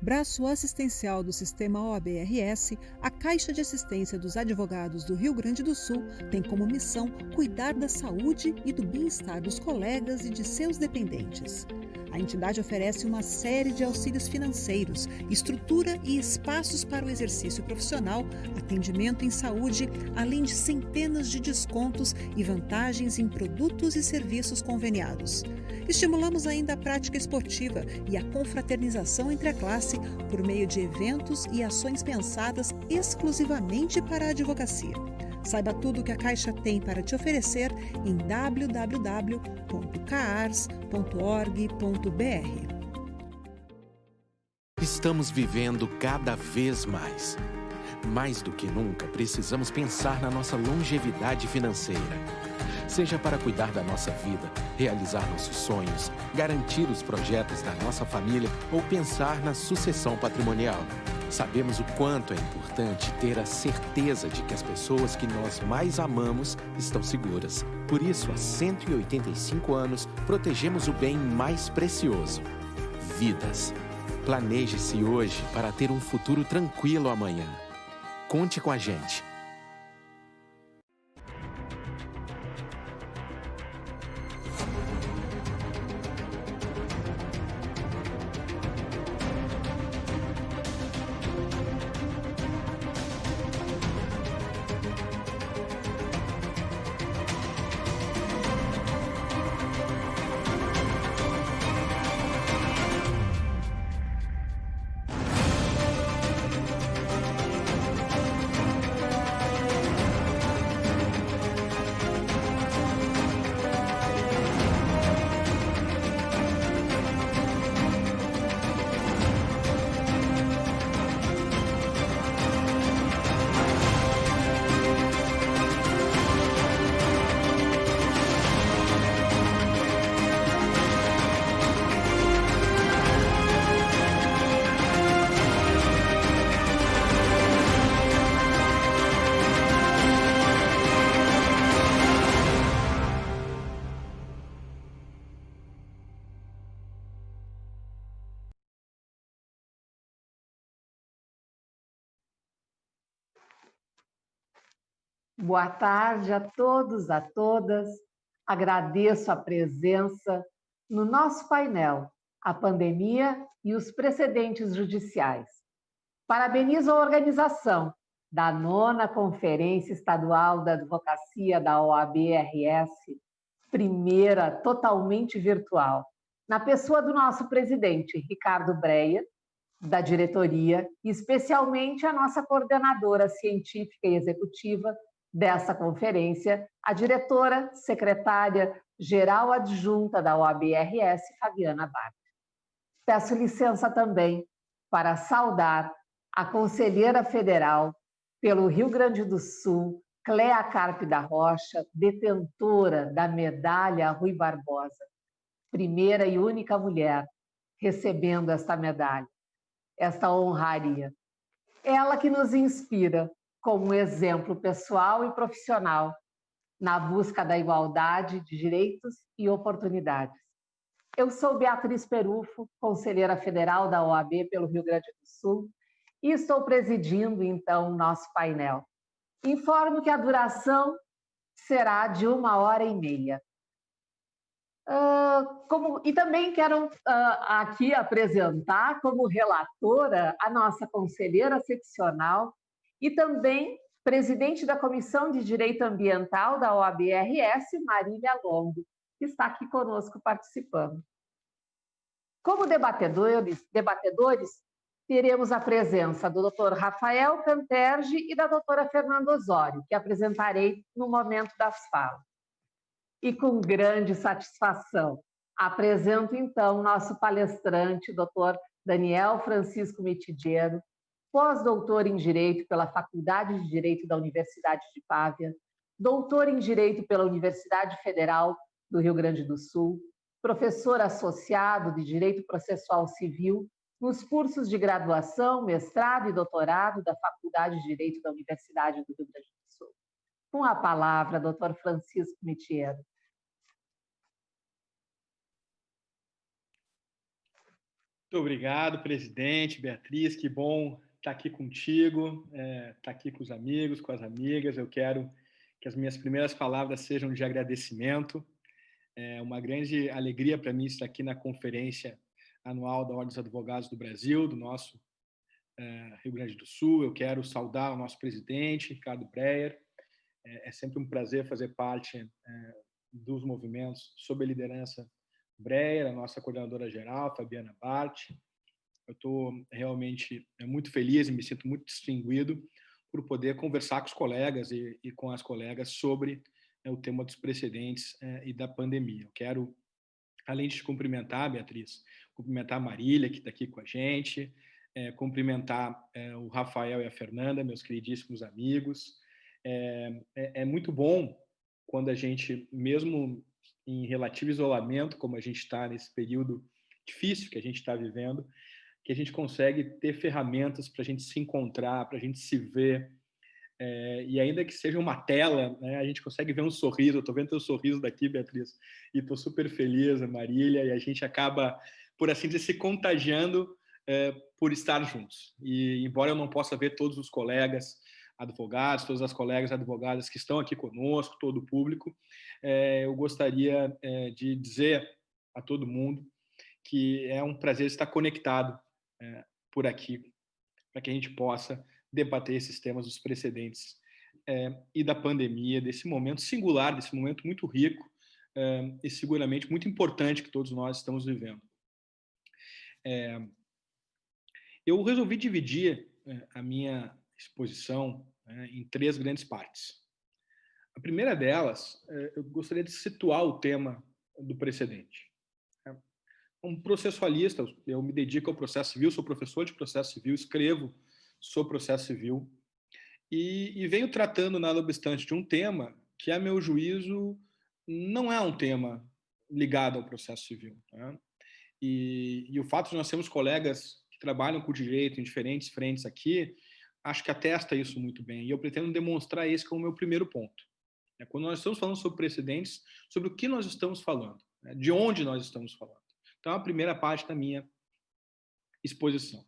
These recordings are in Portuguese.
Braço assistencial do Sistema OAB-RS, a Caixa de Assistência dos Advogados do Rio Grande do Sul tem como missão cuidar da saúde e do bem-estar dos colegas e de seus dependentes. A entidade oferece uma série de auxílios financeiros, estrutura e espaços para o exercício profissional, atendimento em saúde, além de centenas de descontos e vantagens em produtos e serviços conveniados. Estimulamos ainda a prática esportiva e a confraternização entre a classe por meio de eventos e ações pensadas exclusivamente para a advocacia. Saiba tudo o que a Caixa tem para te oferecer em www.caars.org.br. Estamos vivendo cada vez mais. Mais do que nunca, precisamos pensar na nossa longevidade financeira. Seja para cuidar da nossa vida, realizar nossos sonhos, garantir os projetos da nossa família ou pensar na sucessão patrimonial. Sabemos o quanto é importante ter a certeza de que as pessoas que nós mais amamos estão seguras. Por isso, há 185 anos, protegemos o bem mais precioso: vidas. Planeje-se hoje para ter um futuro tranquilo amanhã. Conte com a gente. Boa tarde a todos, a todas. Agradeço a presença no nosso painel, a pandemia e os precedentes judiciais. Parabenizo a organização da 9ª Conferência Estadual da Advocacia da OAB-RS, primeira totalmente virtual, na pessoa do nosso presidente, Ricardo Breia, da diretoria, e especialmente a nossa coordenadora científica e executiva dessa conferência, a diretora, secretária-geral adjunta da OAB-RS, Fabiana Bart. Peço licença também para saudar a conselheira federal pelo Rio Grande do Sul, Cléa Carpe da Rocha, detentora da medalha Rui Barbosa, primeira e única mulher recebendo esta medalha, esta honraria. Ela que nos inspira como um exemplo pessoal e profissional na busca da igualdade de direitos e oportunidades. Eu sou Beatriz Perufo, conselheira federal da OAB pelo Rio Grande do Sul, e estou presidindo, então, o nosso painel. Informo que a duração será de 1h30. E também quero aqui apresentar como relatora a nossa conselheira seccional e também presidente da Comissão de Direito Ambiental da OAB-RS, Marília Longo, que está aqui conosco participando. Como debatedores, teremos a presença do Dr. Rafael Canterge e da doutora Fernanda Osório, que apresentarei no momento das falas. E com grande satisfação, apresento então nosso palestrante, Dr. Daniel Francisco Mitidiero, pós-doutor em Direito pela Faculdade de Direito da Universidade de Pávia, doutor em Direito pela Universidade Federal do Rio Grande do Sul, professor associado de Direito Processual Civil nos cursos de graduação, mestrado e doutorado da Faculdade de Direito da Universidade do Rio Grande do Sul. Com a palavra, doutor Francisco Mitidiero. Muito obrigado, presidente, Beatriz, que bom estar aqui contigo, estar aqui com os amigos, com as amigas. Eu quero que as minhas primeiras palavras sejam de agradecimento. É uma grande alegria para mim estar aqui na conferência anual da Ordem dos Advogados do Brasil, do nosso Rio Grande do Sul. Eu quero saudar o nosso presidente, Ricardo Breyer. É sempre um prazer fazer parte dos movimentos sob a liderança Breyer, a nossa coordenadora geral, Fabiana Bart. Eu estou realmente muito feliz e me sinto muito distinguido por poder conversar com os colegas e com as colegas sobre o tema dos precedentes e da pandemia. Eu quero, além de te cumprimentar, Beatriz, cumprimentar a Marília, que está aqui com a gente, cumprimentar o Rafael e a Fernanda, meus queridíssimos amigos. É muito bom quando a gente, mesmo em relativo isolamento, como a gente está nesse período difícil que a gente está vivendo, que a gente consegue ter ferramentas para a gente se encontrar, para a gente se ver, e ainda que seja uma tela, né, a gente consegue ver um sorriso. Eu estou vendo teu sorriso daqui, Beatriz, e estou super feliz, a Marília, e a gente acaba, por assim dizer, se contagiando por estar juntos. E embora eu não possa ver todos os colegas advogados, todas as colegas advogadas que estão aqui conosco, todo o público, eu gostaria de dizer a todo mundo que é um prazer estar conectado por aqui, para que a gente possa debater esses temas dos precedentes e da pandemia, desse momento singular, desse momento muito rico e seguramente muito importante que todos nós estamos vivendo. Eu resolvi dividir a minha exposição em 3 grandes partes. A primeira delas, eu gostaria de situar o tema do precedente. Como processualista, eu me dedico ao processo civil, sou professor de processo civil, escrevo sobre processo civil e venho tratando, nada obstante, de um tema que, a meu juízo, não é um tema ligado ao processo civil, né? E o fato de nós termos colegas que trabalham com o direito em diferentes frentes aqui, acho que atesta isso muito bem. E eu pretendo demonstrar esse como meu primeiro ponto. Quando nós estamos falando sobre precedentes, sobre o que nós estamos falando, de onde nós estamos falando. Então, a primeira parte da minha exposição.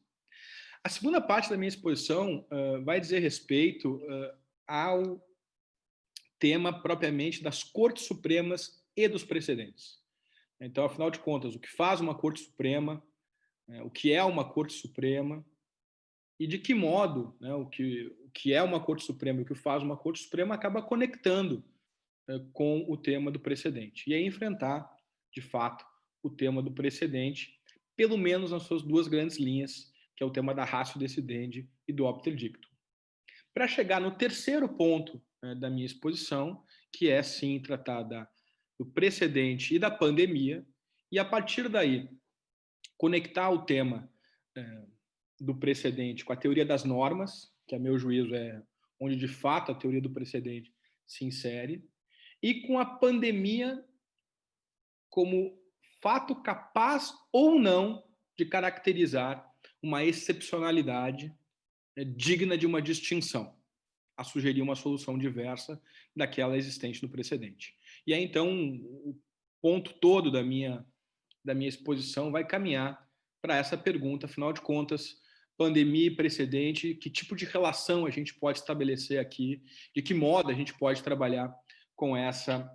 A segunda parte da minha exposição vai dizer respeito ao tema propriamente das Cortes Supremas e dos precedentes. Então, afinal de contas, o que faz uma Corte Suprema, o que é uma Corte Suprema e de que modo o que é uma Corte Suprema e o que faz uma Corte Suprema acaba conectando com o tema do precedente. E aí enfrentar, de fato, o tema do precedente, pelo menos nas suas 2 grandes linhas, que é o tema da ratio decidendi e do obter dictum. Para chegar no terceiro ponto da minha exposição, que é, sim, tratar do precedente e da pandemia, e, a partir daí, conectar o tema do precedente com a teoria das normas, que, a meu juízo, é onde, de fato, a teoria do precedente se insere, e com a pandemia como fato capaz ou não de caracterizar uma excepcionalidade digna de uma distinção, a sugerir uma solução diversa daquela existente no precedente. E aí, então, o ponto todo da minha exposição vai caminhar para essa pergunta, afinal de contas, pandemia e precedente, que tipo de relação a gente pode estabelecer aqui, de que modo a gente pode trabalhar com essa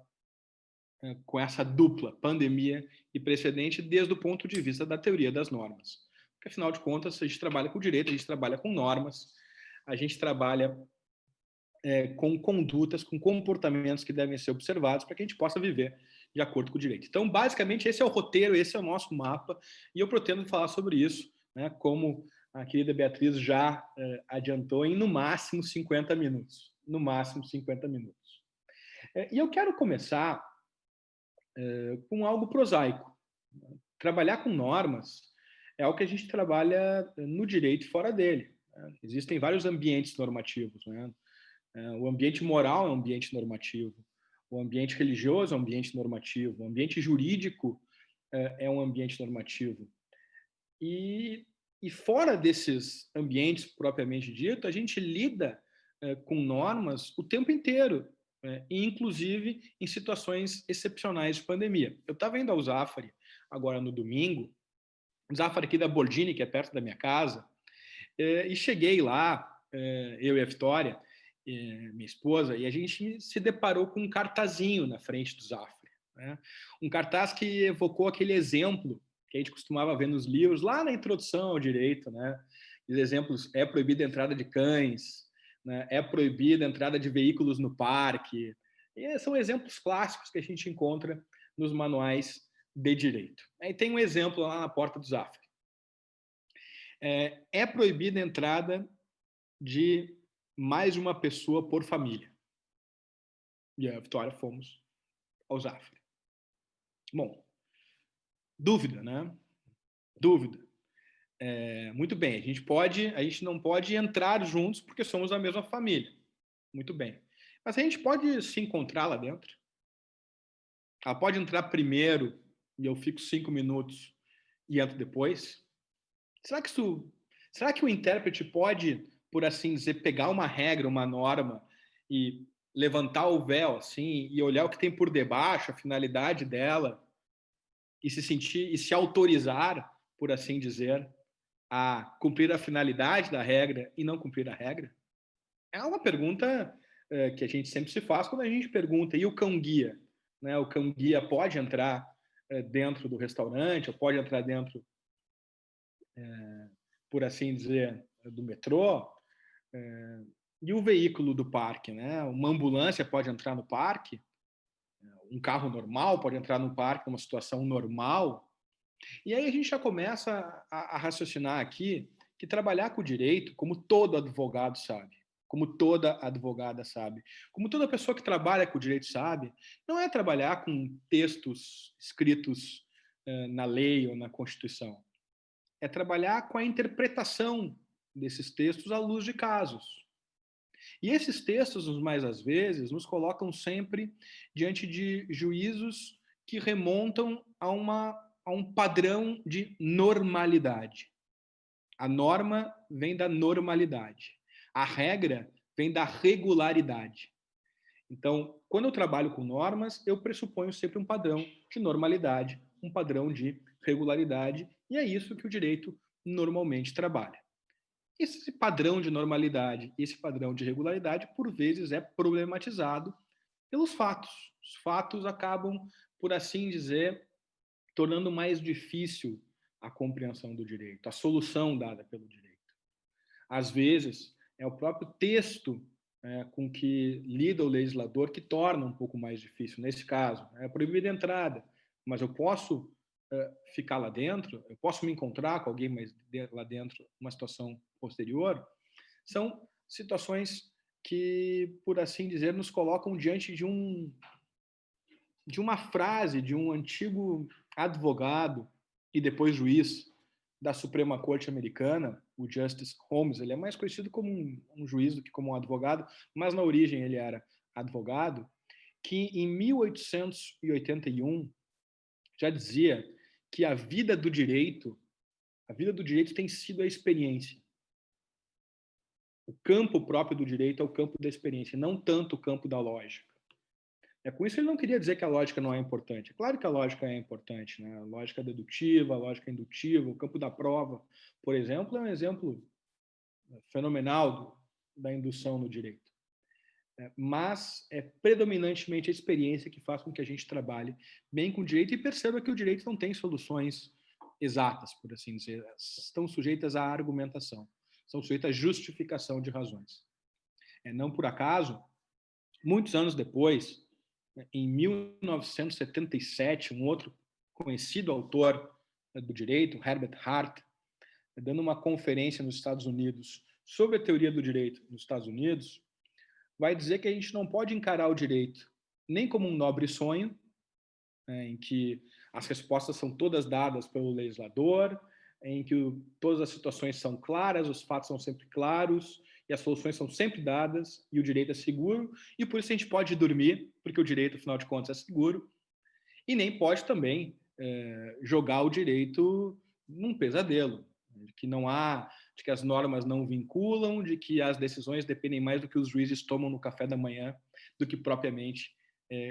dupla, pandemia e precedente, desde o ponto de vista da teoria das normas. Porque, afinal de contas, a gente trabalha com direito, a gente trabalha com normas, a gente trabalha com condutas, com comportamentos que devem ser observados para que a gente possa viver de acordo com o direito. Então, basicamente, esse é o roteiro, esse é o nosso mapa, e eu pretendo falar sobre isso, como a querida Beatriz já adiantou, em no máximo 50 minutos. No máximo 50 minutos. E eu quero começar com algo prosaico. Trabalhar com normas é algo que a gente trabalha no direito e fora dele. Existem vários ambientes normativos. O ambiente moral é um ambiente normativo. O ambiente religioso é um ambiente normativo. O ambiente jurídico é um ambiente normativo. E fora desses ambientes propriamente dito, a gente lida com normas o tempo inteiro, inclusive em situações excepcionais de pandemia. Eu estava indo ao Zafari agora no domingo Zafra aqui da Bordini, que é perto da minha casa, e cheguei lá, eu e a Vitória, minha esposa, e a gente se deparou com um cartazinho na frente do Zafra, né? Um cartaz que evocou aquele exemplo que a gente costumava ver nos livros, lá na introdução ao direito, né? Os exemplos: é proibida a entrada de cães, né? É proibida a entrada de veículos no parque. E são exemplos clássicos que a gente encontra nos manuais de direito. Aí tem um exemplo lá na porta do Zafra. É proibida a entrada de mais de uma pessoa por família. E a Vitória fomos ao Zafra. Bom, dúvida, né? Dúvida. Muito bem, a gente não pode entrar juntos porque somos da mesma família. Muito bem. Mas a gente pode se encontrar lá dentro? Ela pode entrar primeiro e eu fico 5 minutos e entro depois? Será que o intérprete pode, por assim dizer, pegar uma regra, uma norma e levantar o véu assim e olhar o que tem por debaixo, a finalidade dela, e se sentir e se autorizar, por assim dizer, a cumprir a finalidade da regra e não cumprir a regra? É uma pergunta que a gente sempre se faz quando a gente pergunta: e o cão-guia? Né? O cão-guia pode entrar dentro do restaurante, ou pode entrar dentro, por assim dizer, do metrô? E o veículo do parque? Né? Uma ambulância pode entrar no parque? Um carro normal pode entrar no parque numa situação normal? E aí a gente já começa a raciocinar aqui que trabalhar com o direito, como todo advogado sabe, como toda advogada sabe, como toda pessoa que trabalha com o direito sabe, não é trabalhar com textos escritos na lei ou na Constituição. É trabalhar com a interpretação desses textos à luz de casos. E esses textos, mais às vezes, nos colocam sempre diante de juízos que remontam a um padrão de normalidade. A norma vem da normalidade. A regra vem da regularidade. Então, quando eu trabalho com normas, eu pressuponho sempre um padrão de normalidade, um padrão de regularidade, e é isso que o direito normalmente trabalha. Esse padrão de normalidade, esse padrão de regularidade, por vezes é problematizado pelos fatos. Os fatos acabam, por assim dizer, tornando mais difícil a compreensão do direito, a solução dada pelo direito. Às vezes, é o próprio texto com que lida o legislador que torna um pouco mais difícil. Nesse caso, é proibida a entrada, mas eu posso ficar lá dentro, eu posso me encontrar com alguém mais lá dentro, uma situação posterior. São situações que, por assim dizer, nos colocam diante de uma frase de um antigo advogado e depois juiz da Suprema Corte Americana, o Justice Holmes. Ele é mais conhecido como um juiz do que como um advogado, mas na origem ele era advogado, que em 1881 já dizia que a vida do direito tem sido a experiência. O campo próprio do direito é o campo da experiência, não tanto o campo da lógica. Com isso, ele não queria dizer que a lógica não é importante. É claro que a lógica é importante, né? A lógica dedutiva, a lógica indutiva, o campo da prova, por exemplo, é um exemplo fenomenal da indução no direito. Mas é predominantemente a experiência que faz com que a gente trabalhe bem com o direito e perceba que o direito não tem soluções exatas, por assim dizer. Estão sujeitas à argumentação, são sujeitas à justificação de razões. Não por acaso, muitos anos depois, em 1977, um outro conhecido autor do direito, Herbert Hart, dando uma conferência nos Estados Unidos sobre a teoria do direito nos Estados Unidos, vai dizer que a gente não pode encarar o direito nem como um nobre sonho, em que as respostas são todas dadas pelo legislador, em que todas as situações são claras, os fatos são sempre claros, e as soluções são sempre dadas, e o direito é seguro, e por isso a gente pode dormir, porque o direito, afinal de contas, é seguro, e nem pode também jogar o direito num pesadelo, de que não há, de que as normas não vinculam, de que as decisões dependem mais do que os juízes tomam no café da manhã, do que propriamente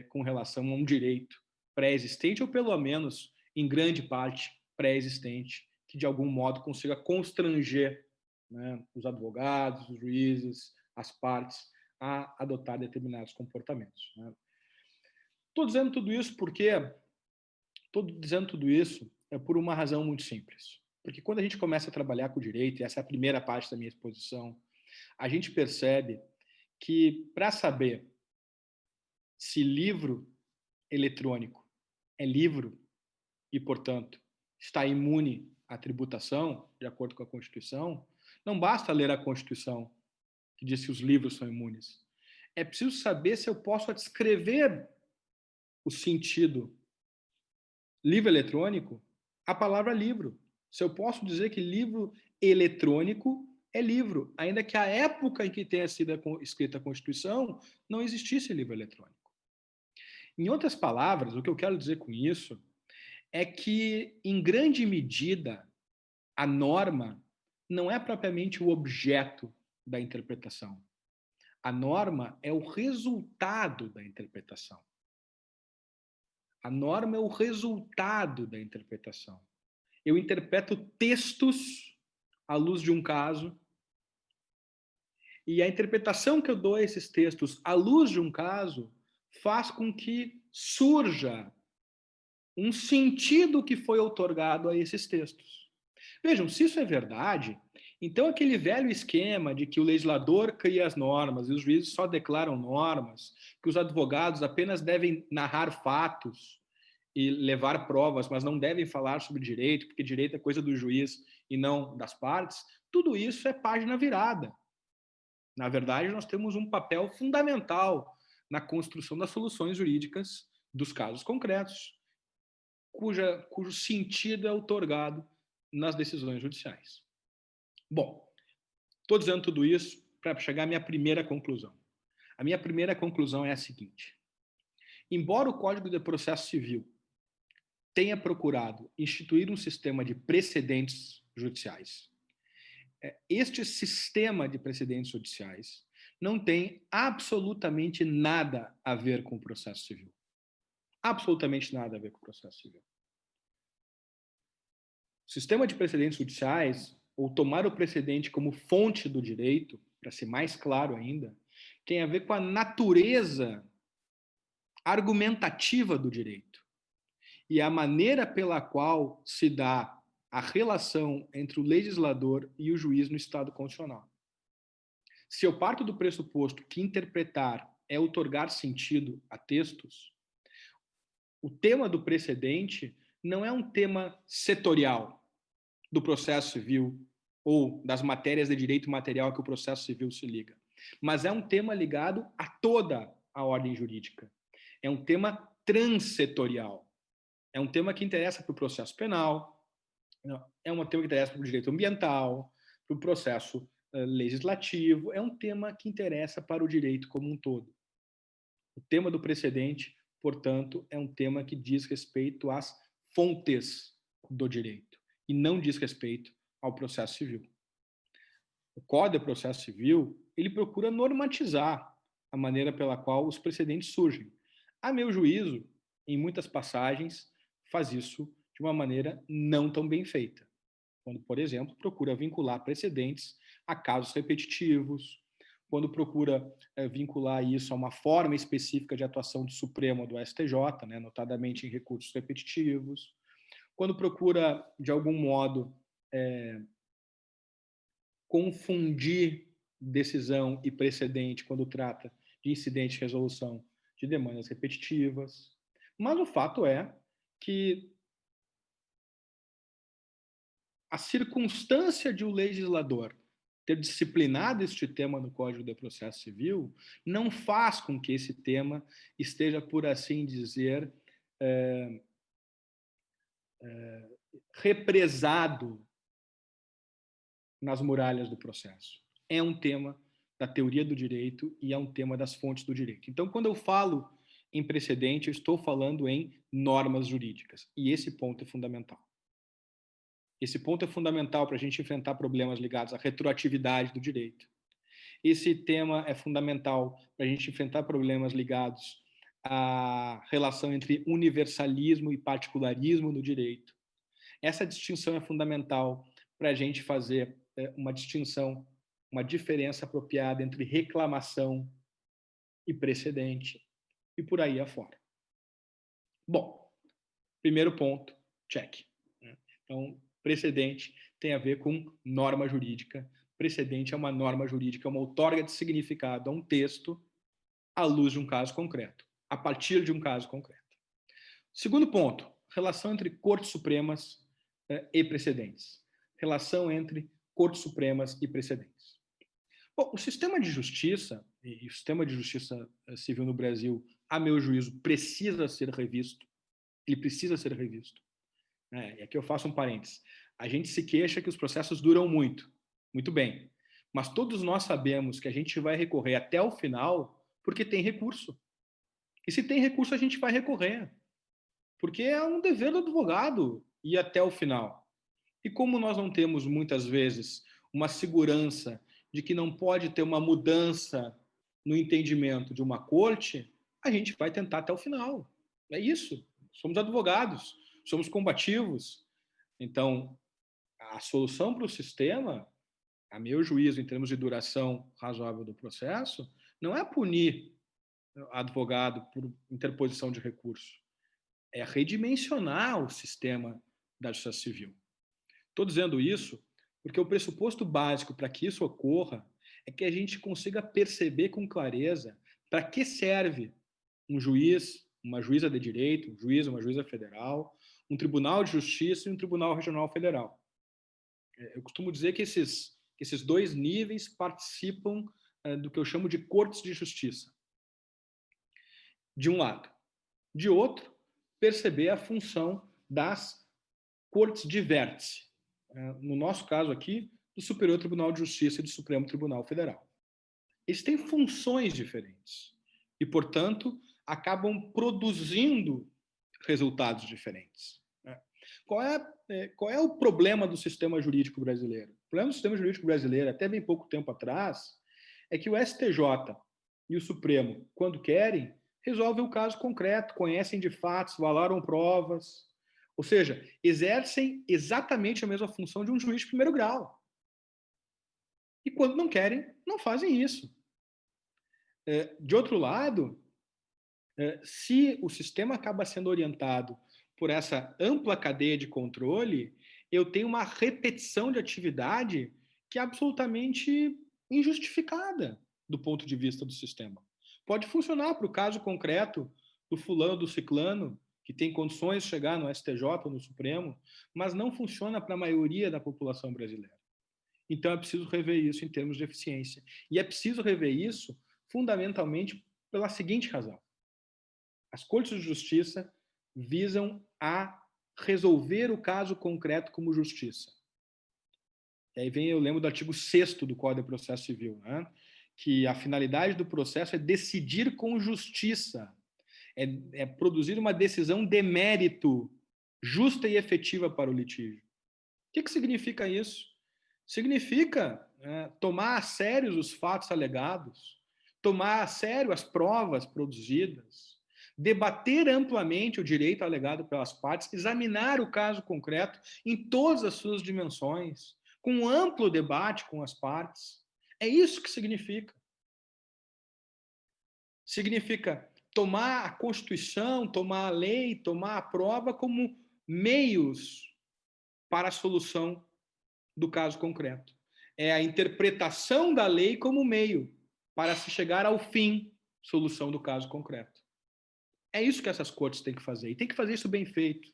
com relação a um direito pré-existente, ou pelo menos, em grande parte, pré-existente, que, de algum modo, consiga constranger, né, os advogados, os juízes, as partes, a adotar determinados comportamentos. Né? Estou dizendo tudo isso porque por uma razão muito simples. Porque quando a gente começa a trabalhar com o direito, e essa é a primeira parte da minha exposição, a gente percebe que, para saber se livro eletrônico é livro e, portanto, está imune à tributação, de acordo com a Constituição, não basta ler a Constituição, que diz que os livros são imunes. É preciso saber se eu posso descrever o sentido livro eletrônico, a palavra livro. Se eu posso dizer que livro eletrônico é livro, ainda que a época em que tenha sido escrita a Constituição não existisse livro eletrônico. Em outras palavras, o que eu quero dizer com isso é que, em grande medida, a norma não é propriamente o objeto da interpretação. A norma é o resultado da interpretação. A norma é o resultado da interpretação. Eu interpreto textos à luz de um caso, e a interpretação que eu dou a esses textos à luz de um caso faz com que surja um sentido que foi outorgado a esses textos. Vejam, se isso é verdade, então aquele velho esquema de que o legislador cria as normas e os juízes só declaram normas, que os advogados apenas devem narrar fatos e levar provas, mas não devem falar sobre direito, porque direito é coisa do juiz e não das partes, tudo isso é página virada. Na verdade, nós temos um papel fundamental na construção das soluções jurídicas dos casos concretos, cujo sentido é outorgado nas decisões judiciais. Bom, estou dizendo tudo isso para chegar à minha primeira conclusão. A minha primeira conclusão é a seguinte: embora o Código de Processo Civil tenha procurado instituir um sistema de precedentes judiciais, este sistema de precedentes judiciais não tem absolutamente nada a ver com o processo civil. Absolutamente nada a ver com o processo civil. O sistema de precedentes judiciais, ou tomar o precedente como fonte do direito, para ser mais claro ainda, tem a ver com a natureza argumentativa do direito e a maneira pela qual se dá a relação entre o legislador e o juiz no Estado constitucional. Se eu parto do pressuposto que interpretar é outorgar sentido a textos, o tema do precedente não é um tema setorial do processo civil ou das matérias de direito material que o processo civil se liga, mas é um tema ligado a toda a ordem jurídica. É um tema transsetorial. É um tema que interessa para o processo penal, é um tema que interessa para o direito ambiental, para o processo legislativo, é um tema que interessa para o direito como um todo. O tema do precedente, portanto, é um tema que diz respeito às fontes do direito e não diz respeito ao processo civil. O Código de Processo Civil, ele procura normatizar a maneira pela qual os precedentes surgem. A meu juízo, em muitas passagens, faz isso de uma maneira não tão bem feita. Quando, por exemplo, procura vincular precedentes a casos repetitivos, quando procura vincular isso a uma forma específica de atuação do Supremo ou do STJ, né, notadamente em recursos repetitivos, quando procura, de algum modo, confundir decisão e precedente quando trata de incidente de resolução de demandas repetitivas. Mas o fato é que a circunstância de o legislador ter disciplinado este tema no Código de Processo Civil não faz com que esse tema esteja, por assim dizer, represado nas muralhas do processo. É um tema da teoria do direito e é um tema das fontes do direito. Então, quando eu falo em precedente, eu estou falando em normas jurídicas. E esse ponto é fundamental. Esse ponto é fundamental para a gente enfrentar problemas ligados à retroatividade do direito. Esse tema é fundamental para a gente enfrentar problemas ligados à relação entre universalismo e particularismo no direito. Essa distinção é fundamental para a gente fazer uma distinção, uma diferença apropriada entre reclamação e precedente, e por aí afora. Bom, primeiro ponto, check. Então, precedente tem a ver com norma jurídica. Precedente é uma norma jurídica, é uma outorga de significado a um texto à luz de um caso concreto, a partir de um caso concreto. Segundo ponto, relação entre Cortes Supremas e precedentes. Relação entre Cortes Supremas e precedentes. Bom, o sistema de justiça, e o sistema de justiça civil no Brasil, a meu juízo, precisa ser revisto. Ele precisa ser revisto. E aqui eu faço um parênteses. A gente se queixa que os processos duram muito. Muito bem. Mas todos nós sabemos que a gente vai recorrer até o final porque tem recurso. E se tem recurso, a gente vai recorrer. Porque é um dever do advogado ir até o final. E como nós não temos, muitas vezes, uma segurança de que não pode ter uma mudança no entendimento de uma corte, a gente vai tentar até o final. É isso. Somos advogados, somos combativos. Então, a solução para o sistema, a meu juízo, em termos de duração razoável do processo, não é punir advogado por interposição de recurso. É redimensionar o sistema da justiça civil. Estou dizendo isso porque o pressuposto básico para que isso ocorra é que a gente consiga perceber com clareza para que serve um juiz, uma juíza de direito, um juiz, uma juíza federal, um tribunal de justiça e um tribunal regional federal. Eu costumo dizer que esses dois níveis participam do que eu chamo de cortes de justiça. De um lado. De outro, perceber a função das cortes de vértice. No nosso caso aqui, do Superior Tribunal de Justiça e do Supremo Tribunal Federal. Eles têm funções diferentes e, portanto, acabam produzindo resultados diferentes. Qual é o problema do sistema jurídico brasileiro? O problema do sistema jurídico brasileiro, até bem pouco tempo atrás, é que o STJ e o Supremo, quando querem, resolvem o caso concreto, conhecem de fatos, valoram provas, ou seja, exercem exatamente a mesma função de um juiz de primeiro grau. E quando não querem, não fazem isso. De outro lado, se o sistema acaba sendo orientado por essa ampla cadeia de controle, eu tenho uma repetição de atividade que é absolutamente injustificada do ponto de vista do sistema. Pode funcionar para o caso concreto do fulano, do ciclano, que tem condições de chegar no STJ ou no Supremo, mas não funciona para a maioria da população brasileira. Então é preciso rever isso em termos de eficiência. E é preciso rever isso fundamentalmente pela seguinte razão. As Cortes de Justiça visam a resolver o caso concreto como justiça. E aí eu lembro do artigo 6º do Código de Processo Civil, né? Que a finalidade do processo é decidir com justiça, é produzir uma decisão de mérito, justa e efetiva para o litígio. O que significa isso? Significa tomar a sério os fatos alegados, tomar a sério as provas produzidas, debater amplamente o direito alegado pelas partes, examinar o caso concreto em todas as suas dimensões, com um amplo debate com as partes. É isso que significa. Significa tomar a Constituição, tomar a lei, tomar a prova como meios para a solução do caso concreto. É a interpretação da lei como meio para se chegar ao fim, solução do caso concreto. É isso que essas cortes têm que fazer, e tem que fazer isso bem feito.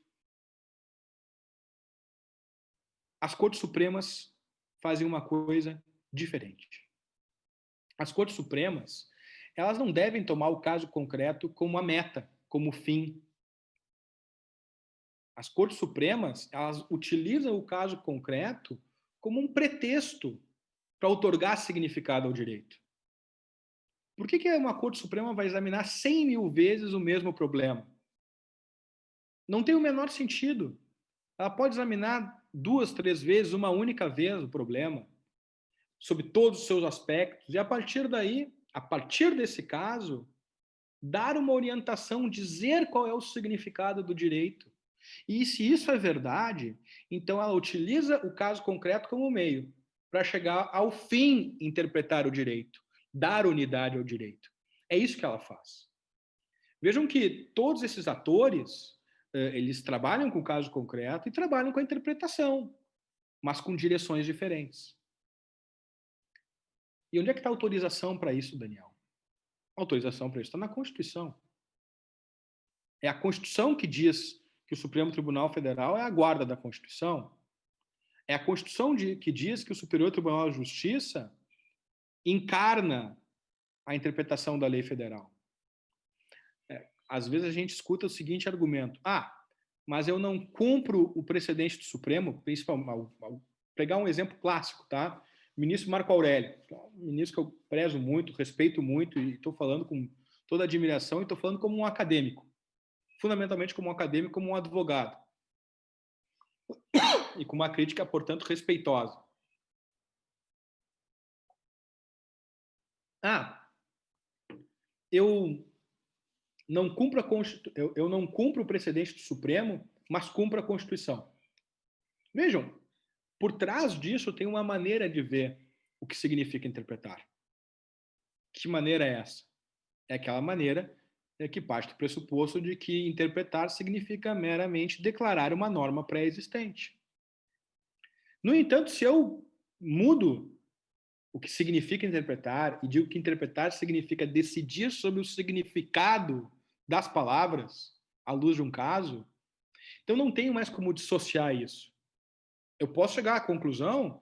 As Cortes Supremas fazem uma coisa diferente. As Cortes Supremas, elas não devem tomar o caso concreto como a meta, como fim. As Cortes Supremas, elas utilizam o caso concreto como um pretexto para outorgar significado ao direito. Por que uma Corte Suprema vai examinar 100 mil vezes o mesmo problema? Não tem o menor sentido. Ela pode examinar 2, 3 vezes, uma única vez o problema, sob todos os seus aspectos, e a partir daí, a partir desse caso, dar uma orientação, dizer qual é o significado do direito, E se isso é verdade, então ela utiliza o caso concreto como meio para chegar ao fim interpretar o direito, dar unidade ao direito. É isso que ela faz. Vejam que todos esses atores, eles trabalham com o caso concreto e trabalham com a interpretação, mas com direções diferentes. E onde é que está a autorização para isso, Daniel? A autorização para isso está na Constituição. É a Constituição que diz que o Supremo Tribunal Federal é a guarda da Constituição. É a Constituição que diz que o Superior Tribunal de Justiça encarna a interpretação da lei federal. Às vezes a gente escuta o seguinte argumento: mas eu não cumpro o precedente do Supremo, principalmente, pegar um exemplo clássico, tá? O ministro Marco Aurélio, um ministro que eu prezo muito, respeito muito, e estou falando com toda admiração, e estou falando como um acadêmico, fundamentalmente como um acadêmico, como um advogado, e com uma crítica, portanto, respeitosa. Eu não cumpro o precedente do Supremo, mas cumpro a Constituição. Vejam, por trás disso tem uma maneira de ver o que significa interpretar. Que maneira é essa? É aquela maneira que parte do pressuposto de que interpretar significa meramente declarar uma norma pré-existente. No entanto, se eu mudo o que significa interpretar e digo que interpretar significa decidir sobre o significado das palavras à luz de um caso, então não tenho mais como dissociar isso. Eu posso chegar à conclusão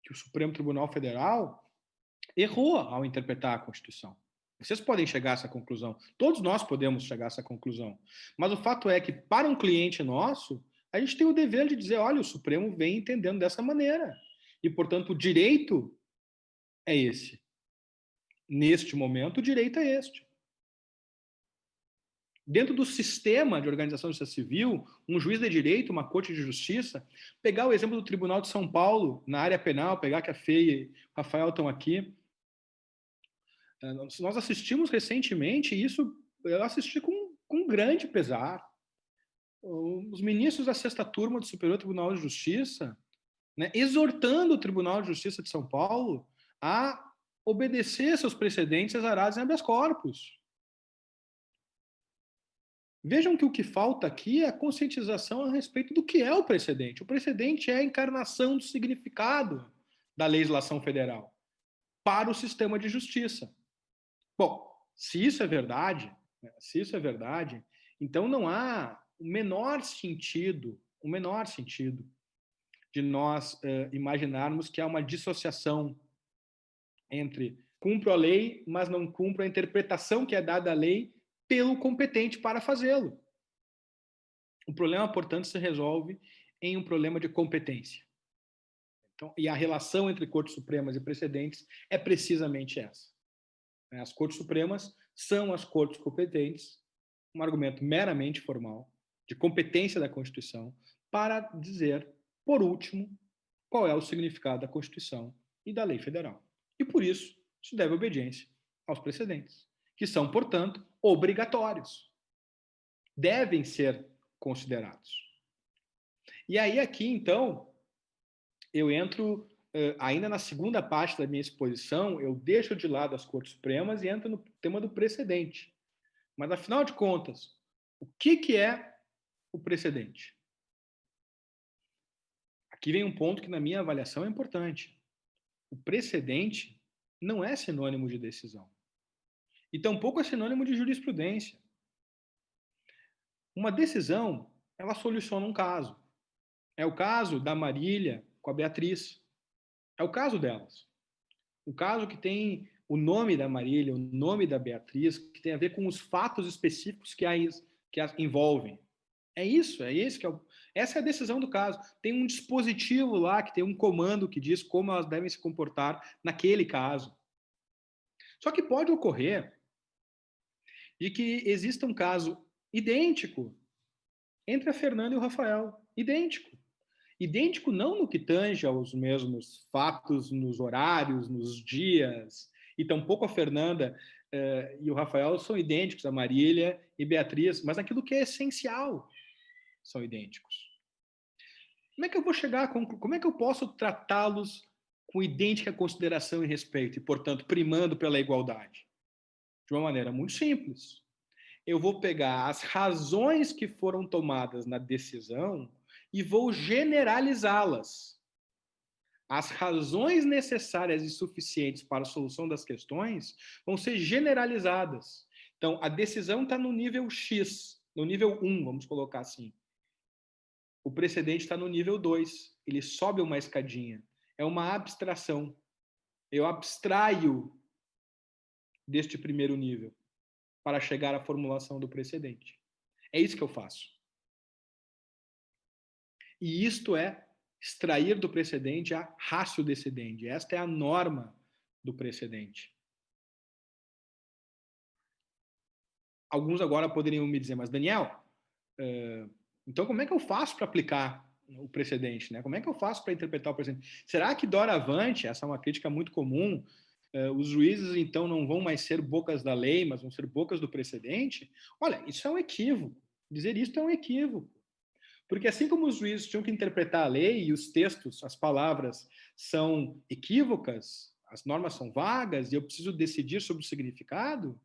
que o Supremo Tribunal Federal errou ao interpretar a Constituição. Vocês podem chegar a essa conclusão. Todos nós podemos chegar a essa conclusão. Mas o fato é que, para um cliente nosso, a gente tem o dever de dizer: olha, o Supremo vem entendendo dessa maneira. E, portanto, o direito é esse. Neste momento, o direito é este. Dentro do sistema de organização de justiça civil, um juiz de direito, uma corte de justiça, pegar o exemplo do Tribunal de São Paulo, na área penal, pegar que a Fê e o Rafael estão aqui. Nós assistimos recentemente, e isso eu assisti com grande pesar. Os ministros da sexta turma do Superior Tribunal de Justiça, né, exortando o Tribunal de Justiça de São Paulo a obedecer seus precedentes exarados em habeas corpus. Vejam que o que falta aqui é a conscientização a respeito do que é o precedente. O precedente é a encarnação do significado da legislação federal para o sistema de justiça. Bom, se isso é verdade, então não há o menor sentido de nós imaginarmos que há uma dissociação entre cumpro a lei, mas não cumpro a interpretação que é dada à lei pelo competente para fazê-lo. O problema, portanto, se resolve em um problema de competência. Então, e a relação entre Cortes Supremas e precedentes é precisamente essa. As Cortes Supremas são as cortes competentes, um argumento meramente formal, de competência da Constituição, para dizer, por último, qual é o significado da Constituição e da lei federal. E por isso se deve obediência aos precedentes, que são, portanto, obrigatórios. Devem ser considerados. E aí aqui, então, eu entro ainda na segunda parte da minha exposição, eu deixo de lado as Cortes Supremas e entro no tema do precedente. Mas, afinal de contas, o que é o precedente? Aqui vem um ponto que, na minha avaliação, é importante. O precedente não é sinônimo de decisão. E tampouco é sinônimo de jurisprudência. Uma decisão, ela soluciona um caso. É o caso da Marília com a Beatriz. É o caso delas. O caso que tem o nome da Marília, o nome da Beatriz, que tem a ver com os fatos específicos que as envolvem. É isso, essa é a decisão do caso. Tem um dispositivo lá, que tem um comando que diz como elas devem se comportar naquele caso. Só que pode ocorrer de que exista um caso idêntico entre a Fernanda e o Rafael. Idêntico. Idêntico não no que tange aos mesmos fatos, nos horários, nos dias, e tampouco a Fernanda e o Rafael são idênticos a Marília e Beatriz, mas naquilo que é essencial. são idênticos. Como é que eu vou chegar a como é que eu posso tratá-los com idêntica consideração e respeito, e, portanto, primando pela igualdade? De uma maneira muito simples. Eu vou pegar as razões que foram tomadas na decisão e vou generalizá-las. As razões necessárias e suficientes para a solução das questões vão ser generalizadas. Então, a decisão está no nível X, no nível 1, vamos colocar assim. O precedente está no nível 2, ele sobe uma escadinha. É uma abstração. Eu abstraio deste primeiro nível para chegar à formulação do precedente. É isso que eu faço. E isto é extrair do precedente a ratio decidendi. Esta é a norma do precedente. Alguns agora poderiam me dizer, mas Daniel, então como é que eu faço para aplicar o precedente? Né? Como é que eu faço para interpretar o precedente? Será que doravante, essa é uma crítica muito comum, os juízes então não vão mais ser bocas da lei, mas vão ser bocas do precedente? Olha, isso é um equívoco. Dizer isso é um equívoco. Porque assim como os juízes tinham que interpretar a lei e os textos, as palavras são equívocas, as normas são vagas e eu preciso decidir sobre o significado,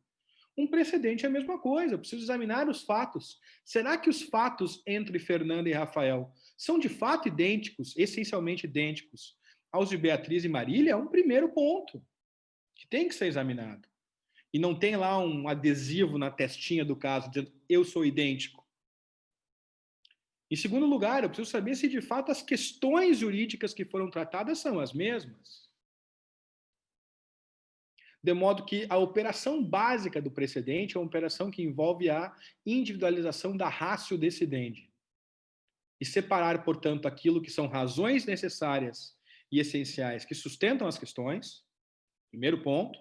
um precedente é a mesma coisa, eu preciso examinar os fatos. Será que os fatos entre Fernanda e Rafael são de fato idênticos, essencialmente idênticos, aos de Beatriz e Marília? É um primeiro ponto que tem que ser examinado. E não tem lá um adesivo na testinha do caso dizendo eu sou idêntico. Em segundo lugar, eu preciso saber se de fato as questões jurídicas que foram tratadas são as mesmas. De modo que a operação básica do precedente é uma operação que envolve a individualização da ratio decidendi. E separar, portanto, aquilo que são razões necessárias e essenciais que sustentam as questões, primeiro ponto,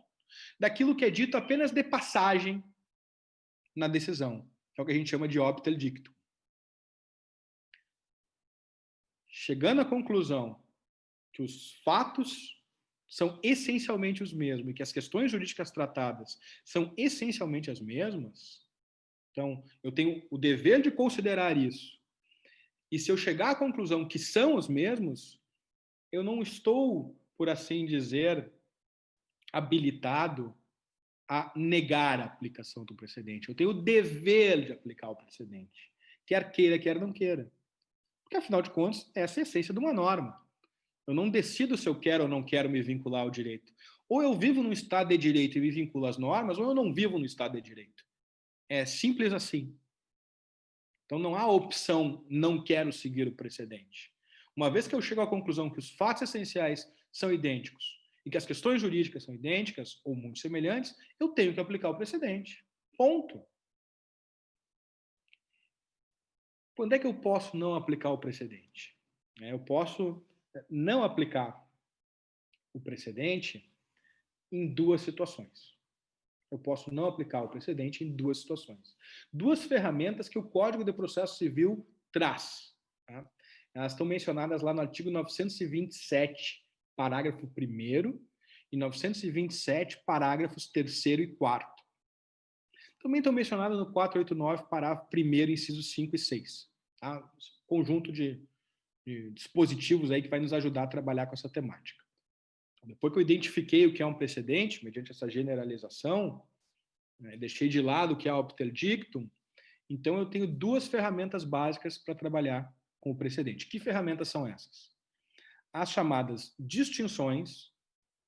daquilo que é dito apenas de passagem na decisão, que é o que a gente chama de obiter dictum. Chegando à conclusão que os fatos são essencialmente os mesmos e que as questões jurídicas tratadas são essencialmente as mesmas, então eu tenho o dever de considerar isso. E se eu chegar à conclusão que são os mesmos, eu não estou, por assim dizer, habilitado a negar a aplicação do precedente. Eu tenho o dever de aplicar o precedente, quer queira, quer não queira. Porque, afinal de contas, essa é a essência de uma norma. Eu não decido se eu quero ou não quero me vincular ao direito. Ou eu vivo num Estado de direito e me vinculo às normas, ou eu não vivo no Estado de direito. É simples assim. Então não há opção não quero seguir o precedente. Uma vez que eu chego à conclusão que os fatos essenciais são idênticos e que as questões jurídicas são idênticas ou muito semelhantes, eu tenho que aplicar o precedente. Ponto. Quando é que eu posso não aplicar o precedente? Eu posso não aplicar o precedente em duas situações. Eu posso não aplicar o precedente em duas situações. Duas ferramentas que o Código de Processo Civil traz. Tá? Elas estão mencionadas lá no artigo 927, parágrafo 1º, e 927, parágrafos 3º e 4º. Também estão mencionadas no 489, parágrafo 1º, incisos 5 e 6. Tá? Conjunto de dispositivos aí que vai nos ajudar a trabalhar com essa temática. Depois que eu identifiquei o que é um precedente, mediante essa generalização, deixei de lado o que é obter dictum, então eu tenho duas ferramentas básicas para trabalhar com o precedente. Que ferramentas são essas? As chamadas distinções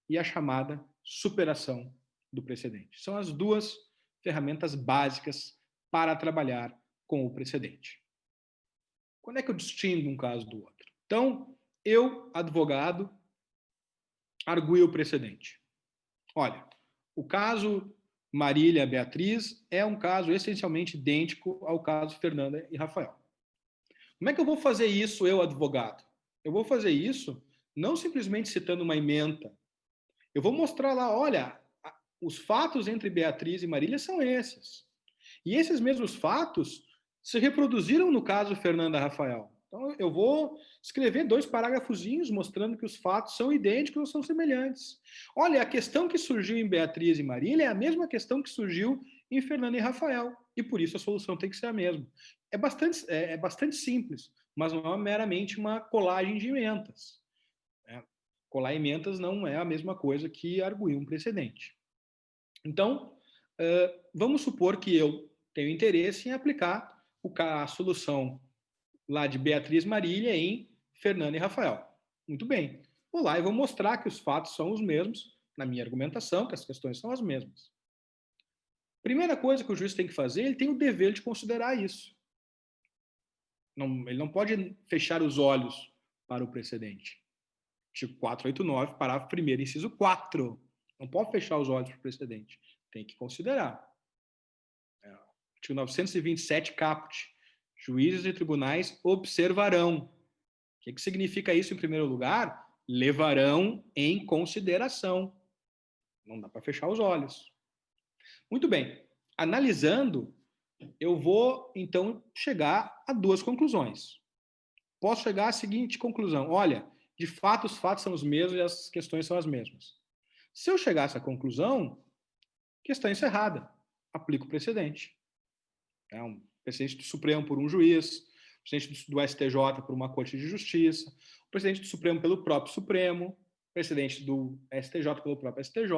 e a chamada superação do precedente. São as duas ferramentas básicas para trabalhar com o precedente. Quando é que eu distingo um caso do outro? Então, eu, advogado, arguio o precedente. Olha, o caso Marília Beatriz é um caso essencialmente idêntico ao caso Fernanda e Rafael. Como é que eu vou fazer isso, eu, advogado? Eu vou fazer isso não simplesmente citando uma ementa. Eu vou mostrar lá, olha, os fatos entre Beatriz e Marília são esses. E esses mesmos fatos se reproduziram no caso Fernanda e Rafael. Então, eu vou escrever 2 parágrafozinhos mostrando que os fatos são idênticos ou são semelhantes. Olha, a questão que surgiu em Beatriz e Marília é a mesma questão que surgiu em Fernanda e Rafael. E por isso a solução tem que ser a mesma. é bastante simples, mas não é meramente uma colagem de emendas. Colar emendas não é a mesma coisa que arguir um precedente. Então, vamos supor que eu tenho interesse em aplicar a solução lá de Beatriz Marília em Fernando e Rafael. Muito bem. Vou lá e vou mostrar que os fatos são os mesmos, na minha argumentação, que as questões são as mesmas. Primeira coisa que o juiz tem que fazer, ele tem o dever de considerar isso. Ele não pode fechar os olhos para o precedente. Artigo 489, parágrafo 1º, inciso 4. Não pode fechar os olhos para o precedente. Tem que considerar. Artigo 927, caput. Juízes e tribunais observarão. O que significa isso, em primeiro lugar? Levarão em consideração. Não dá para fechar os olhos. Muito bem. Analisando, eu vou, então, chegar a duas conclusões. Posso chegar à seguinte conclusão. Olha, de fato, os fatos são os mesmos e as questões são as mesmas. Se eu chegar a essa conclusão, questão encerrada. Aplico o precedente. Um precedente do Supremo por um juiz, o precedente do STJ por uma Corte de Justiça, o precedente do Supremo pelo próprio Supremo, o precedente do STJ pelo próprio STJ,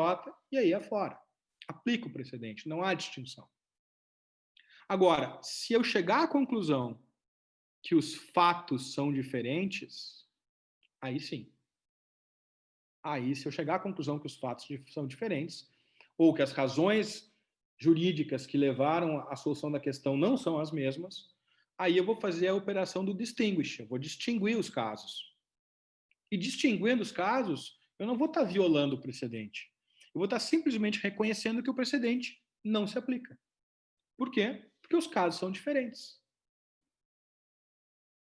e aí afora. Aplico o precedente, não há distinção. Agora, se eu chegar à conclusão que os fatos são diferentes, aí sim. Aí, se eu chegar à conclusão que os fatos são diferentes, ou que as razões jurídicas que levaram à solução da questão não são as mesmas, aí eu vou fazer a operação do distinguish, eu vou distinguir os casos. E distinguindo os casos, eu não vou estar violando o precedente. Eu vou estar simplesmente reconhecendo que o precedente não se aplica. Por quê? Porque os casos são diferentes.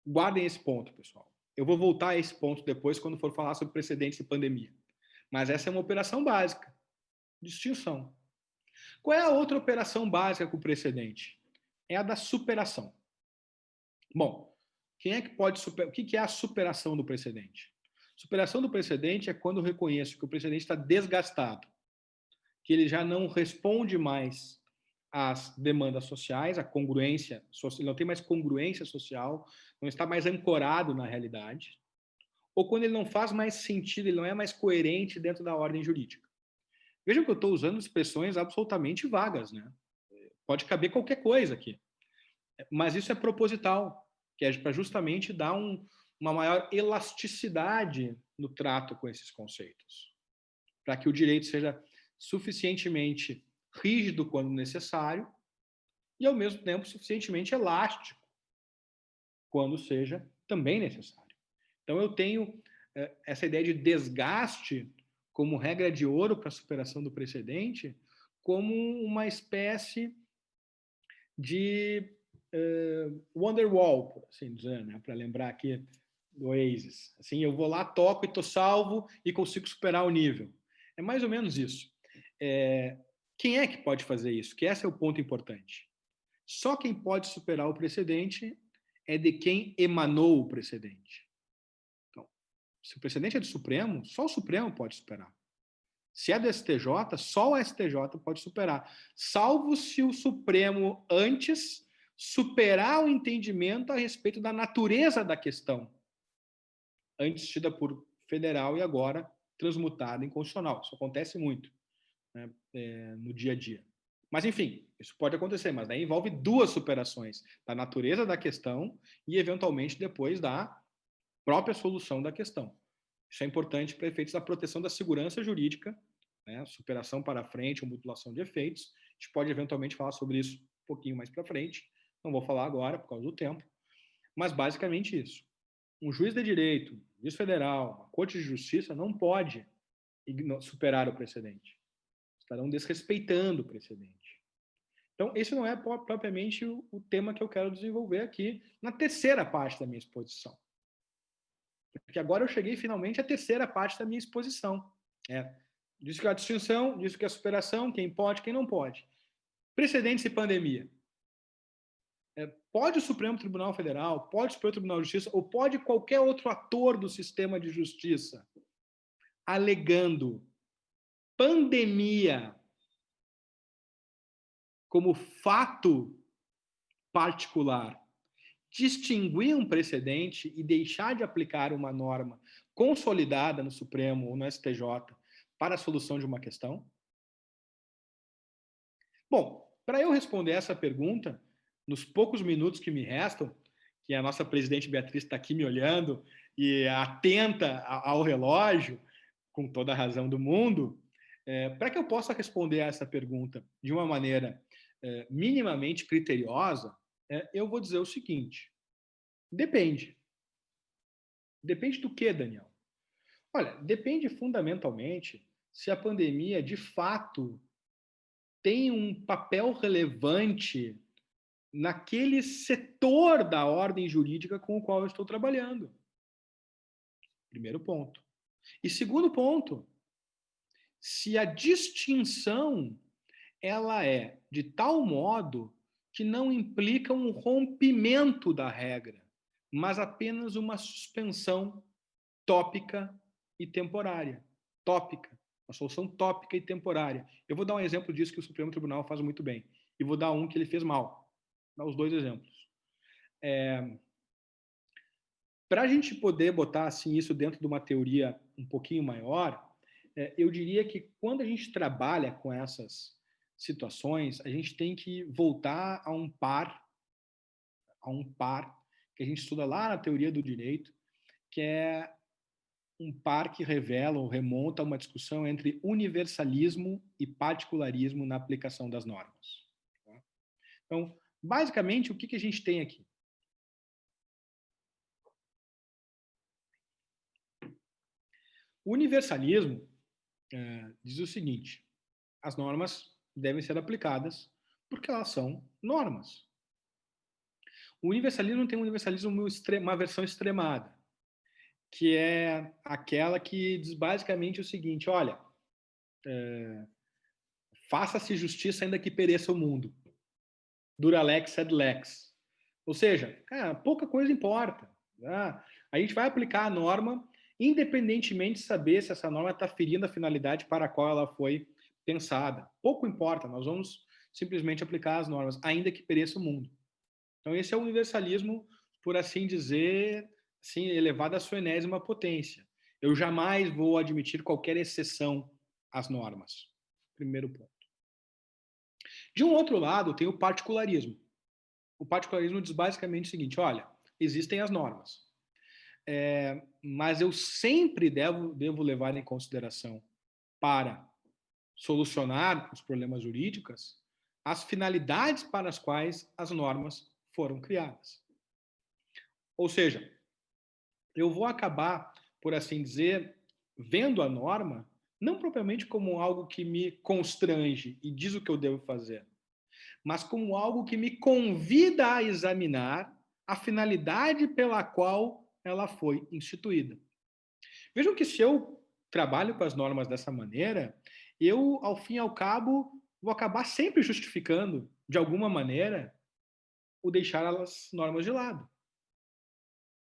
Guardem esse ponto, pessoal. Eu vou voltar a esse ponto depois, quando for falar sobre precedentes e pandemia. Mas essa é uma operação básica. Distinção. Qual é a outra operação básica com o precedente? É a da superação. Bom, quem é que pode superar? O que é a superação do precedente? Superação do precedente é quando eu reconheço que o precedente está desgastado, que ele já não responde mais às demandas sociais, a congruência social, ele não tem mais congruência social, não está mais ancorado na realidade, ou quando ele não faz mais sentido, ele não é mais coerente dentro da ordem jurídica. Vejam que eu estou usando expressões absolutamente vagas, né? Pode caber qualquer coisa aqui. Mas isso é proposital, que é para justamente dar uma maior elasticidade no trato com esses conceitos, para que o direito seja suficientemente rígido quando necessário e, ao mesmo tempo, suficientemente elástico quando seja também necessário. Então, eu tenho essa ideia de desgaste como regra de ouro para a superação do precedente, como uma espécie de Wonderwall, por assim dizer, né? Para lembrar aqui do Oasis. Assim, eu vou lá, toco e estou salvo e consigo superar o nível. É mais ou menos isso. Quem é que pode fazer isso? Que esse é o ponto importante. Só quem pode superar o precedente é de quem emanou o precedente. Então, se o precedente é do Supremo, só o Supremo pode superar. Se é do STJ, só o STJ pode superar. Salvo se o Supremo antes superar o entendimento a respeito da natureza da questão, antes tida por federal e agora transmutada em constitucional. Isso acontece muito, né, no dia a dia. Mas, enfim, isso pode acontecer, mas daí envolve duas superações, da natureza da questão e, eventualmente, depois da própria solução da questão. Isso é importante para efeitos da proteção da segurança jurídica, né, superação para frente ou mutilação de efeitos. A gente pode, eventualmente, falar sobre isso um pouquinho mais para frente. Não vou falar agora, por causa do tempo. Mas, basicamente, isso. Um juiz de direito, um juiz federal, uma corte de justiça não pode superar o precedente. Estarão desrespeitando o precedente. Então, esse não é propriamente o tema que eu quero desenvolver aqui na terceira parte da minha exposição. Porque agora eu cheguei finalmente à terceira parte da minha exposição. Disso que é a distinção, disso que é a superação, quem pode, quem não pode. Precedentes e pandemia. Pode o Supremo Tribunal Federal, pode o Supremo Tribunal de Justiça, ou pode qualquer outro ator do sistema de justiça, alegando pandemia como fato particular, distinguir um precedente e deixar de aplicar uma norma consolidada no Supremo ou no STJ para a solução de uma questão? Bom, para eu responder essa pergunta, nos poucos minutos que me restam, que a nossa presidente Beatriz está aqui me olhando e atenta ao relógio, com toda a razão do mundo, para que eu possa responder a essa pergunta de uma maneira minimamente criteriosa, eu vou dizer o seguinte: depende. Depende do quê, Daniel? Olha, depende fundamentalmente se a pandemia, de fato, tem um papel relevante naquele setor da ordem jurídica com o qual eu estou trabalhando. Primeiro ponto. E segundo ponto, se a distinção ela é de tal modo que não implica um rompimento da regra, mas apenas uma suspensão tópica e temporária. Tópica, uma solução tópica e temporária. Eu vou dar um exemplo disso que o Supremo Tribunal faz muito bem. E vou dar um que ele fez mal. Vou dar os dois exemplos. Para a gente poder botar assim, isso dentro de uma teoria um pouquinho maior, eu diria que quando a gente trabalha com essas situações, a gente tem que voltar a um par que a gente estuda lá na teoria do direito, que é um par que revela ou remonta a uma discussão entre universalismo e particularismo na aplicação das normas. Então, basicamente, o que a gente tem aqui? O universalismo diz o seguinte: as normas devem ser aplicadas porque elas são normas. O universalismo tem um universalismo, uma versão extremada, que é aquela que diz basicamente o seguinte: olha, faça-se justiça ainda que pereça o mundo. Dura lex sed lex. Ou seja, cara, pouca coisa importa. Tá? A gente vai aplicar a norma independentemente de saber se essa norma está ferindo a finalidade para a qual ela foi pensada. Pouco importa, nós vamos simplesmente aplicar as normas, ainda que pereça o mundo. Então, esse é o universalismo, por assim dizer, assim, elevado à sua enésima potência. Eu jamais vou admitir qualquer exceção às normas. Primeiro ponto. De um outro lado, tem o particularismo. O particularismo diz basicamente o seguinte: olha, existem as normas, mas eu sempre devo levar em consideração, para solucionar os problemas jurídicos, as finalidades para as quais as normas foram criadas. Ou seja, eu vou acabar, por assim dizer, vendo a norma não propriamente como algo que me constrange e diz o que eu devo fazer, mas como algo que me convida a examinar a finalidade pela qual ela foi instituída. Vejam que se eu trabalho com as normas dessa maneira, eu, ao fim e ao cabo, vou acabar sempre justificando, de alguma maneira, o deixar as normas de lado.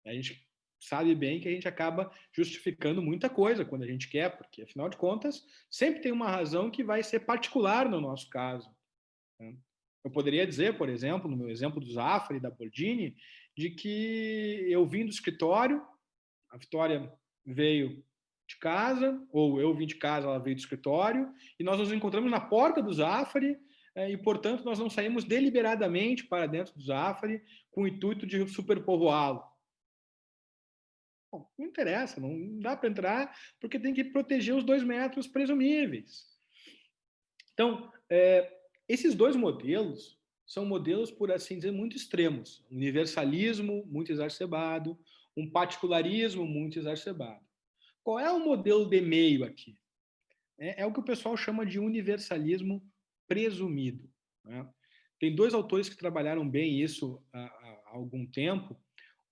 A gente sabe bem que a gente acaba justificando muita coisa quando a gente quer, porque, afinal de contas, sempre tem uma razão que vai ser particular no nosso caso. Eu poderia dizer, por exemplo, no meu exemplo do Zafra e da Bordini, de que eu vim do escritório, a Vitória veio de casa, ou eu vim de casa, ela veio do escritório, e nós nos encontramos na porta do Zafari, e, portanto, nós não saímos deliberadamente para dentro do Zafari com o intuito de superpovoá-lo. Bom, não interessa, não dá para entrar, porque tem que proteger os 2 metros presumíveis. Então, esses dois modelos são modelos, por assim dizer, muito extremos. Um universalismo muito exacerbado, um particularismo muito exacerbado. Qual é o modelo de meio aqui? É o que o pessoal chama de universalismo presumido. Né? Tem 2 autores que trabalharam bem isso há algum tempo.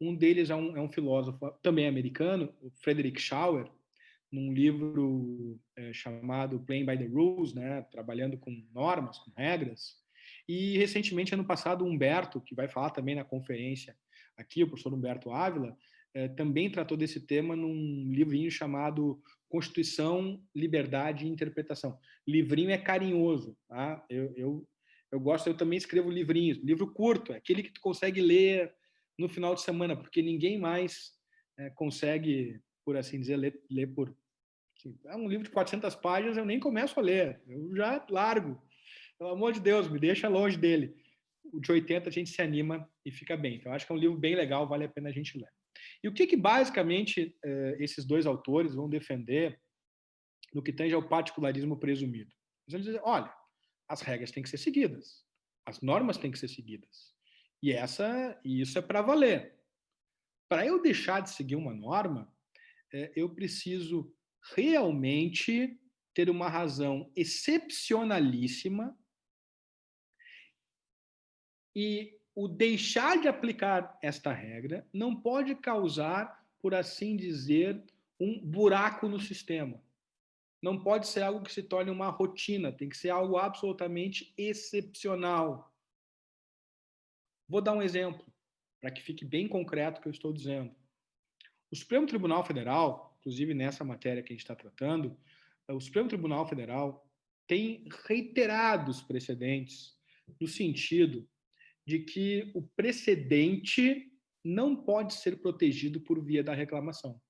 Um deles é um filósofo também americano, o Frederick Schauer, num livro chamado Playing by the Rules, né? Trabalhando com normas, com regras. E, recentemente, ano passado, o Humberto, que vai falar também na conferência aqui, o professor Humberto Ávila, também tratou desse tema num livrinho chamado Constituição, Liberdade e Interpretação. Livrinho é carinhoso, tá? Eu gosto, eu também escrevo livrinhos. Livro curto, é aquele que tu consegue ler no final de semana, porque ninguém mais consegue, por assim dizer, ler por... Assim, um livro de 400 páginas eu nem começo a ler, eu já largo. Pelo amor de Deus, me deixa longe dele. O de 80 a gente se anima e fica bem. Então, acho que é um livro bem legal, vale a pena a gente ler. E o que basicamente esses dois autores vão defender no que tange ao particularismo presumido? Eles vão dizer, olha, as regras têm que ser seguidas, as normas têm que ser seguidas. E isso é para valer. Para eu deixar de seguir uma norma, eu preciso realmente ter uma razão excepcionalíssima e o deixar de aplicar esta regra não pode causar, por assim dizer, um buraco no sistema. Não pode ser algo que se torne uma rotina, tem que ser algo absolutamente excepcional. Vou dar um exemplo, para que fique bem concreto o que eu estou dizendo. O Supremo Tribunal Federal, inclusive nessa matéria que a gente está tratando, o Supremo Tribunal Federal tem reiterados precedentes no sentido de que o precedente não pode ser protegido por via da reclamação.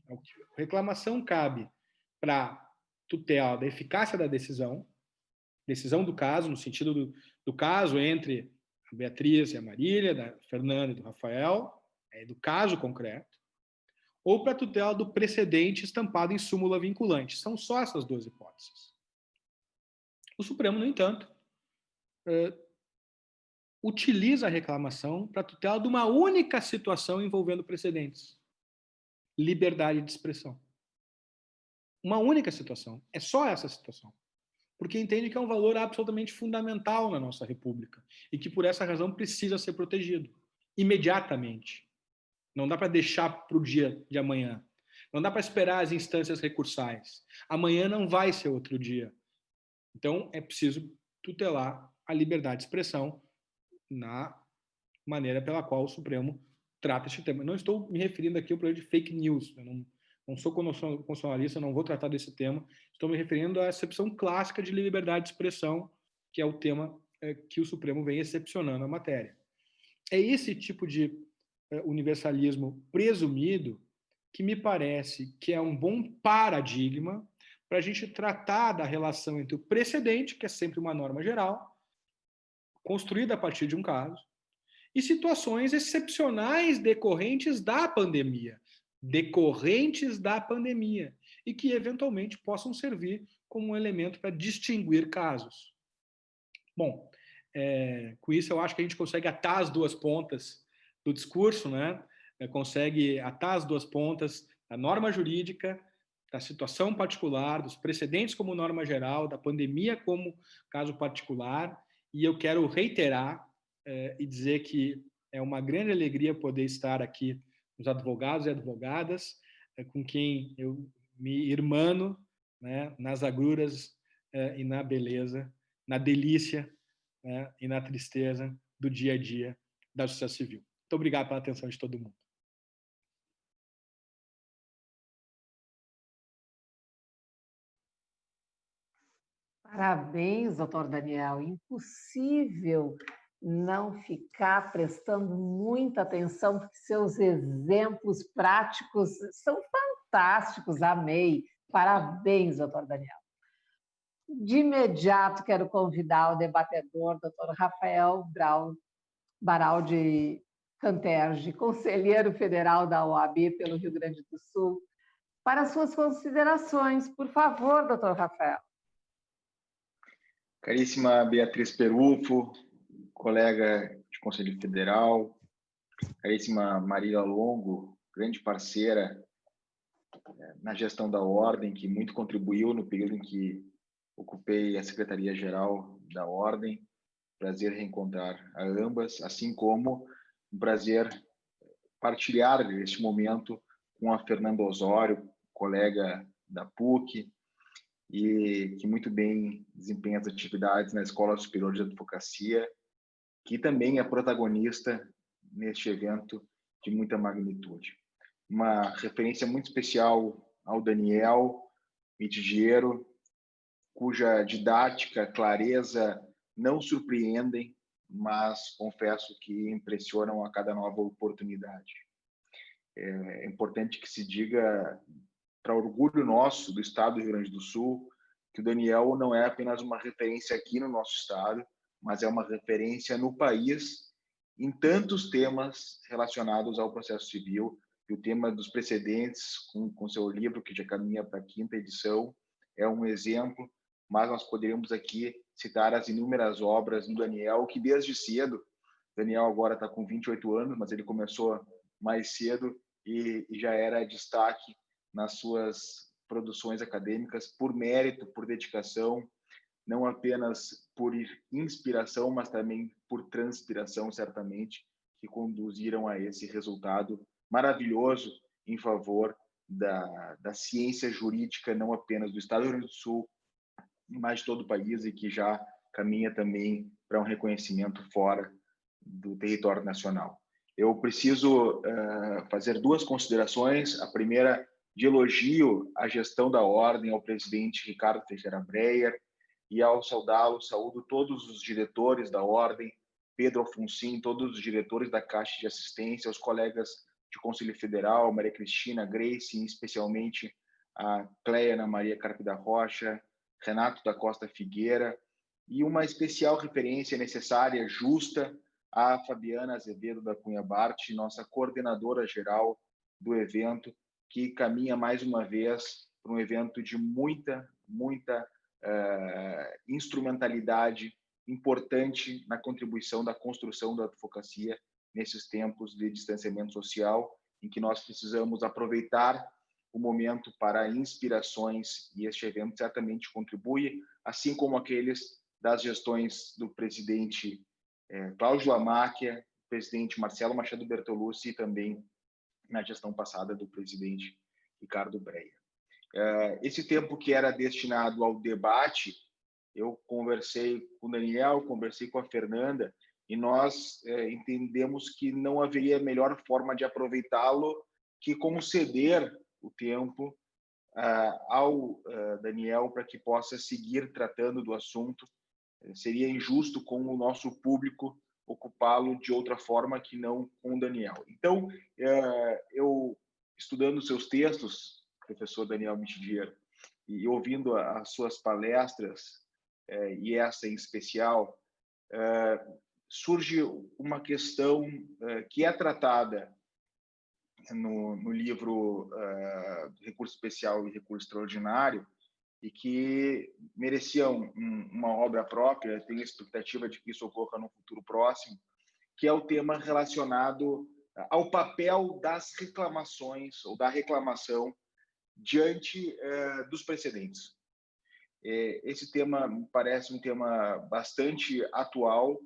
A reclamação cabe para tutela da eficácia da decisão do caso, no sentido do caso entre a Beatriz e a Marília, da Fernanda e do Rafael, do caso concreto, ou para tutela do precedente estampado em súmula vinculante. São só essas duas hipóteses. O Supremo, no entanto, utiliza a reclamação para tutela de uma única situação envolvendo precedentes: liberdade de expressão. Uma única situação. É só essa situação. Porque entende que é um valor absolutamente fundamental na nossa República e que, por essa razão, precisa ser protegido imediatamente. Não dá para deixar para o dia de amanhã. Não dá para esperar as instâncias recursais. Amanhã não vai ser outro dia. Então, é preciso tutelar a liberdade de expressão na maneira pela qual o Supremo trata este tema. Não estou me referindo aqui ao problema de fake news. Eu não sou constitucionalista, não vou tratar desse tema. Estou me referindo à excepção clássica de liberdade de expressão, que é o tema que o Supremo vem excepcionando a matéria. É esse tipo de universalismo presumido que me parece que é um bom paradigma para a gente tratar da relação entre o precedente, que é sempre uma norma geral, construída a partir de um caso, e situações excepcionais decorrentes da pandemia, e que eventualmente possam servir como um elemento para distinguir casos. Bom, com isso eu acho que a gente consegue atar as duas pontas do discurso, né? Consegue atar as duas pontas da norma jurídica, da situação particular, dos precedentes como norma geral, da pandemia como caso particular, e eu quero reiterar e dizer que é uma grande alegria poder estar aqui com os advogados e advogadas, com quem eu me irmano, né, nas agruras e na beleza, na delícia, né, e na tristeza do dia a dia da justiça civil. Muito obrigado pela atenção de todo mundo. Parabéns, doutor Daniel. Impossível não ficar prestando muita atenção, porque seus exemplos práticos são fantásticos. Amei. Parabéns, doutor Daniel. De imediato, quero convidar o debatedor, doutor Rafael Baraldi Canterge, conselheiro federal da OAB pelo Rio Grande do Sul, para suas considerações. Por favor, doutor Rafael. Caríssima Beatriz Perufo, colega de Conselho Federal, caríssima Marília Longo, grande parceira na gestão da Ordem, que muito contribuiu no período em que ocupei a Secretaria-Geral da Ordem. Prazer reencontrar a ambas, assim como um prazer partilhar este momento com a Fernanda Osório, colega da PUC, e que muito bem desempenha as atividades na Escola Superior de Advocacia, que também é protagonista neste evento de muita magnitude. Uma referência muito especial ao Daniel Mitigiero, cuja didática, clareza não surpreendem, mas confesso que impressionam a cada nova oportunidade. É importante que se diga, para orgulho nosso, do Estado do Rio Grande do Sul, que o Daniel não é apenas uma referência aqui no nosso Estado, mas é uma referência no país em tantos temas relacionados ao processo civil. E o tema dos precedentes, com seu livro, que já caminha para a 5ª edição, é um exemplo, mas nós poderíamos aqui citar as inúmeras obras do Daniel, que desde cedo, Daniel agora está com 28 anos, mas ele começou mais cedo e já era destaque nas suas produções acadêmicas por mérito, por dedicação, não apenas por inspiração, mas também por transpiração, certamente, que conduziram a esse resultado maravilhoso em favor da ciência jurídica, não apenas do Estado do Rio Grande do Sul, mas de todo o país, e que já caminha também para um reconhecimento fora do território nacional. Eu preciso fazer 2 considerações. A primeira, de elogio à gestão da Ordem, ao presidente Ricardo Teixeira Breyer, e ao saudá-lo, saúdo todos os diretores da Ordem, Pedro Alfonsin, todos os diretores da Caixa de Assistência, os colegas de Conselho Federal, Maria Cristina, Grace, e especialmente a Cleia Ana Maria Carpe da Rocha, Renato da Costa Figueira, e uma especial referência necessária, justa, a Fabiana Azevedo da Cunha Bart, nossa coordenadora geral do evento, que caminha mais uma vez para um evento de muita instrumentalidade importante na contribuição da construção da advocacia nesses tempos de distanciamento social, em que nós precisamos aproveitar o momento para inspirações, e este evento certamente contribui, assim como aqueles das gestões do presidente Cláudio Lamáquia, presidente Marcelo Machado Bertolucci, e também na gestão passada do presidente Ricardo Breyer. Esse tempo que era destinado ao debate, eu conversei com o Daniel, conversei com a Fernanda, e nós entendemos que não haveria melhor forma de aproveitá-lo que conceder o tempo ao Daniel para que possa seguir tratando do assunto. Seria injusto com o nosso público ocupá-lo de outra forma que não com o Daniel. Então, eu, estudando seus textos, professor Daniel Mitidier, e ouvindo as suas palestras, e essa em especial, surge uma questão que é tratada no livro Recurso Especial e Recurso Extraordinário, e que merecia uma obra própria. Tenho a expectativa de que isso ocorra no futuro próximo, que é o tema relacionado ao papel das reclamações ou da reclamação diante dos precedentes. Esse tema me parece um tema bastante atual,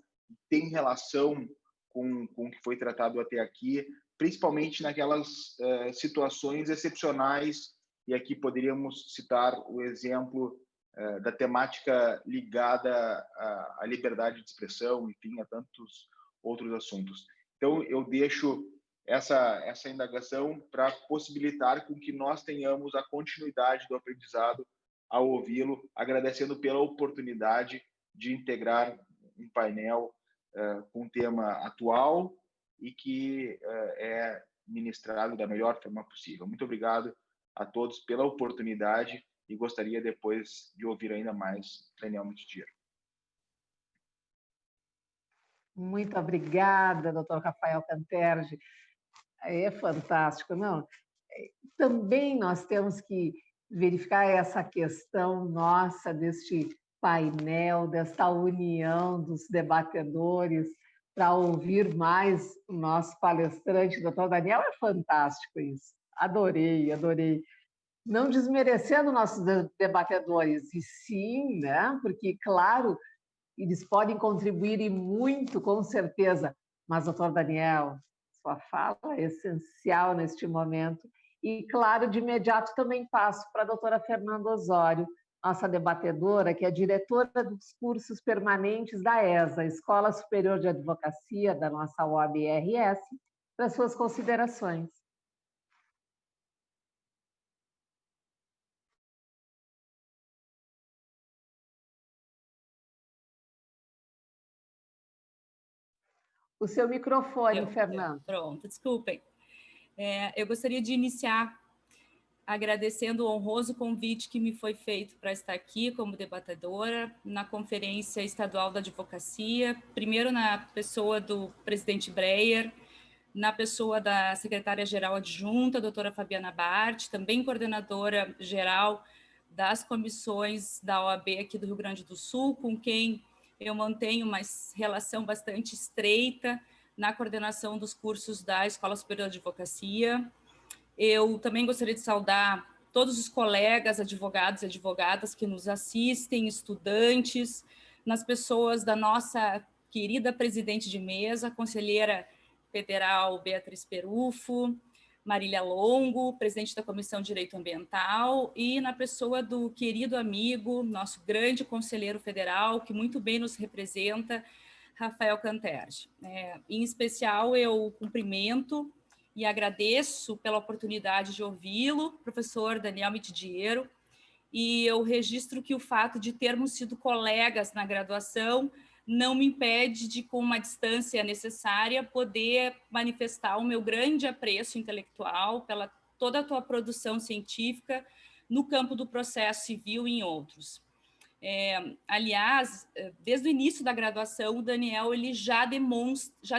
tem relação com o que foi tratado até aqui, principalmente naquelas situações excepcionais, e aqui poderíamos citar o exemplo da temática ligada à liberdade de expressão, enfim, a tantos outros assuntos. Então, eu deixo essa indagação para possibilitar com que nós tenhamos a continuidade do aprendizado ao ouvi-lo, agradecendo pela oportunidade de integrar um painel com um tema atual e que é ministrado da melhor forma possível. Muito obrigado a todos pela oportunidade, e gostaria depois de ouvir ainda mais Daniel Mitidier. Muito obrigada, doutor Rafael Canterge. É fantástico, não? Também nós temos que verificar essa questão nossa deste painel, desta união dos debatedores, para ouvir mais o nosso palestrante, doutor Daniel. É fantástico isso. Adorei, adorei. Não desmerecendo nossos debatedores, e sim, né? Porque, claro, eles podem contribuir e muito, com certeza. Mas, doutor Daniel, sua fala é essencial neste momento. E, claro, de imediato também passo para a doutora Fernanda Osório, nossa debatedora, que é diretora dos cursos permanentes da ESA, Escola Superior de Advocacia, da nossa OAB-RS, para suas considerações. O seu microfone, Fernando. Pronto, desculpem. Eu gostaria de iniciar agradecendo o honroso convite que me foi feito para estar aqui como debatedora na Conferência Estadual da Advocacia, primeiro na pessoa do presidente Breyer, na pessoa da secretária-geral adjunta, doutora Fabiana Bart, também coordenadora geral das comissões da OAB aqui do Rio Grande do Sul, com quem eu mantenho uma relação bastante estreita na coordenação dos cursos da Escola Superior de Advocacia. Eu também gostaria de saudar todos os colegas, advogados e advogadas que nos assistem, estudantes, nas pessoas da nossa querida presidente de mesa, conselheira federal Beatriz Perufo, Marília Longo, presidente da Comissão de Direito Ambiental, e na pessoa do querido amigo, nosso grande conselheiro federal, que muito bem nos representa, Rafael Canterge. Em especial, eu cumprimento e agradeço pela oportunidade de ouvi-lo, professor Daniel Mitidiero, e eu registro que o fato de termos sido colegas na graduação não me impede de, com uma distância necessária, poder manifestar o meu grande apreço intelectual pela toda a tua produção científica no campo do processo civil e em outros. Aliás, desde o início da graduação, o Daniel ele já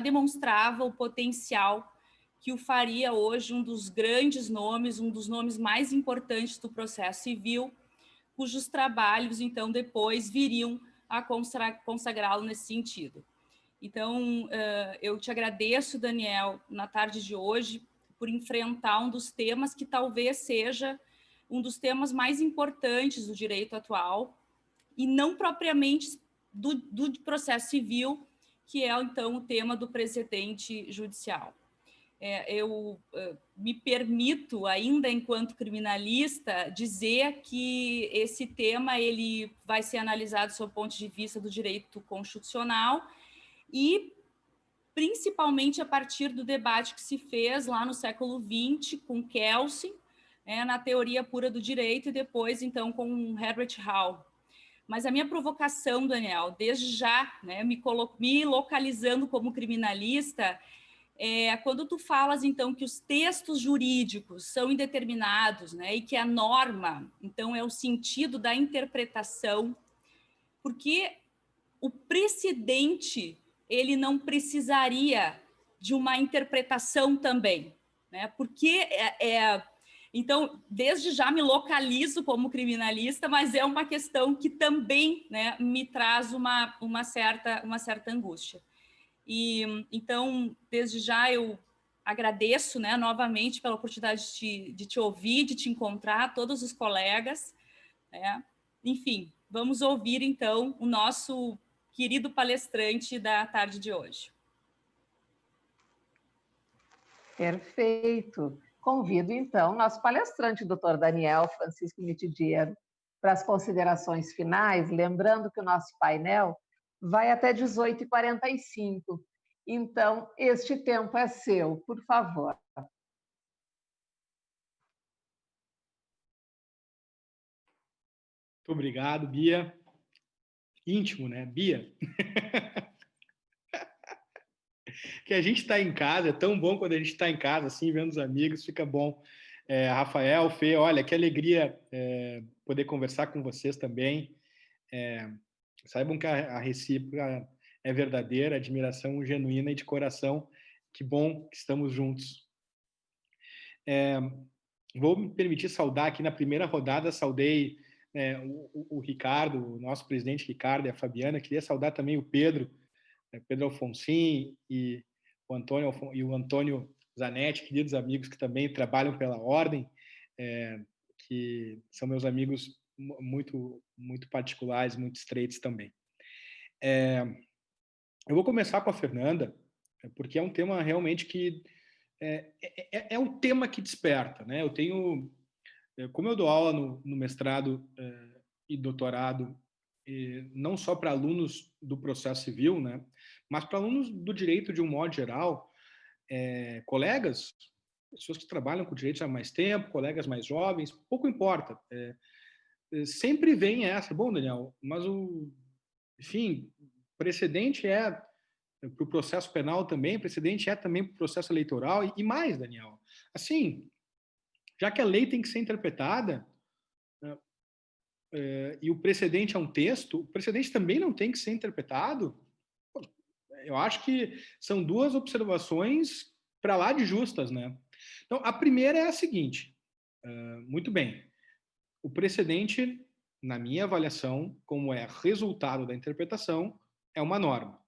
demonstrava o potencial que o faria hoje um dos grandes nomes, um dos nomes mais importantes do processo civil, cujos trabalhos, então, depois viriam a consagrá-lo nesse sentido. Então, eu te agradeço, Daniel, na tarde de hoje, por enfrentar um dos temas que talvez seja um dos temas mais importantes do direito atual, e não propriamente do processo civil, que é, então, o tema do precedente judicial. Eu me permito, ainda enquanto criminalista, dizer que esse tema ele vai ser analisado sob o ponto de vista do direito constitucional e principalmente a partir do debate que se fez lá no século XX com Kelsen, na teoria pura do direito, e depois, então, com Herbert Hall. Mas a minha provocação, Daniel, desde já, me localizando como criminalista, quando tu falas, então, que os textos jurídicos são indeterminados, e que a norma, então, é o sentido da interpretação, porque o precedente, ele não precisaria de uma interpretação também, porque então, desde já me localizo como criminalista, mas é uma questão que também me traz uma certa angústia. E, então, desde já eu agradeço novamente pela oportunidade de te ouvir, de te encontrar, todos os colegas. Enfim, vamos ouvir, então, o nosso querido palestrante da tarde de hoje. Perfeito. Convido, então, nosso palestrante, doutor Daniel Francisco Mitidiero, para as considerações finais, lembrando que o nosso painel vai até 18h45. Então, este tempo é seu, por favor. Muito obrigado, Bia. Íntimo, né, Bia? Que a gente está em casa, é tão bom quando a gente está em casa, assim, vendo os amigos, fica bom. Rafael, Fê, olha, que alegria poder conversar com vocês também. Saibam que a recíproca é verdadeira, admiração genuína e de coração. Que bom que estamos juntos. Vou me permitir saudar aqui na primeira rodada, saudei o Ricardo, o nosso presidente Ricardo e a Fabiana. Queria saudar também o Pedro Alfonsin e o Antônio Zanetti, queridos amigos que também trabalham pela Ordem, que são meus amigos muito, muito particulares, muito estreitos também. Eu vou começar com a Fernanda, porque é um tema realmente que é um tema que desperta, Eu tenho, como eu dou aula no mestrado e doutorado, não só para alunos do processo civil, mas para alunos do direito de um modo geral, colegas, pessoas que trabalham com direito há mais tempo, colegas mais jovens, pouco importa. Sempre vem essa, bom, Daniel, mas o precedente é para o processo penal também, precedente é também para o processo eleitoral e mais, Daniel. Assim, já que a lei tem que ser interpretada, e o precedente é um texto, o precedente também não tem que ser interpretado. Eu acho que são duas observações para lá de justas, né? Então, a primeira é a seguinte, muito bem, o precedente, na minha avaliação, como é resultado da interpretação, é uma norma.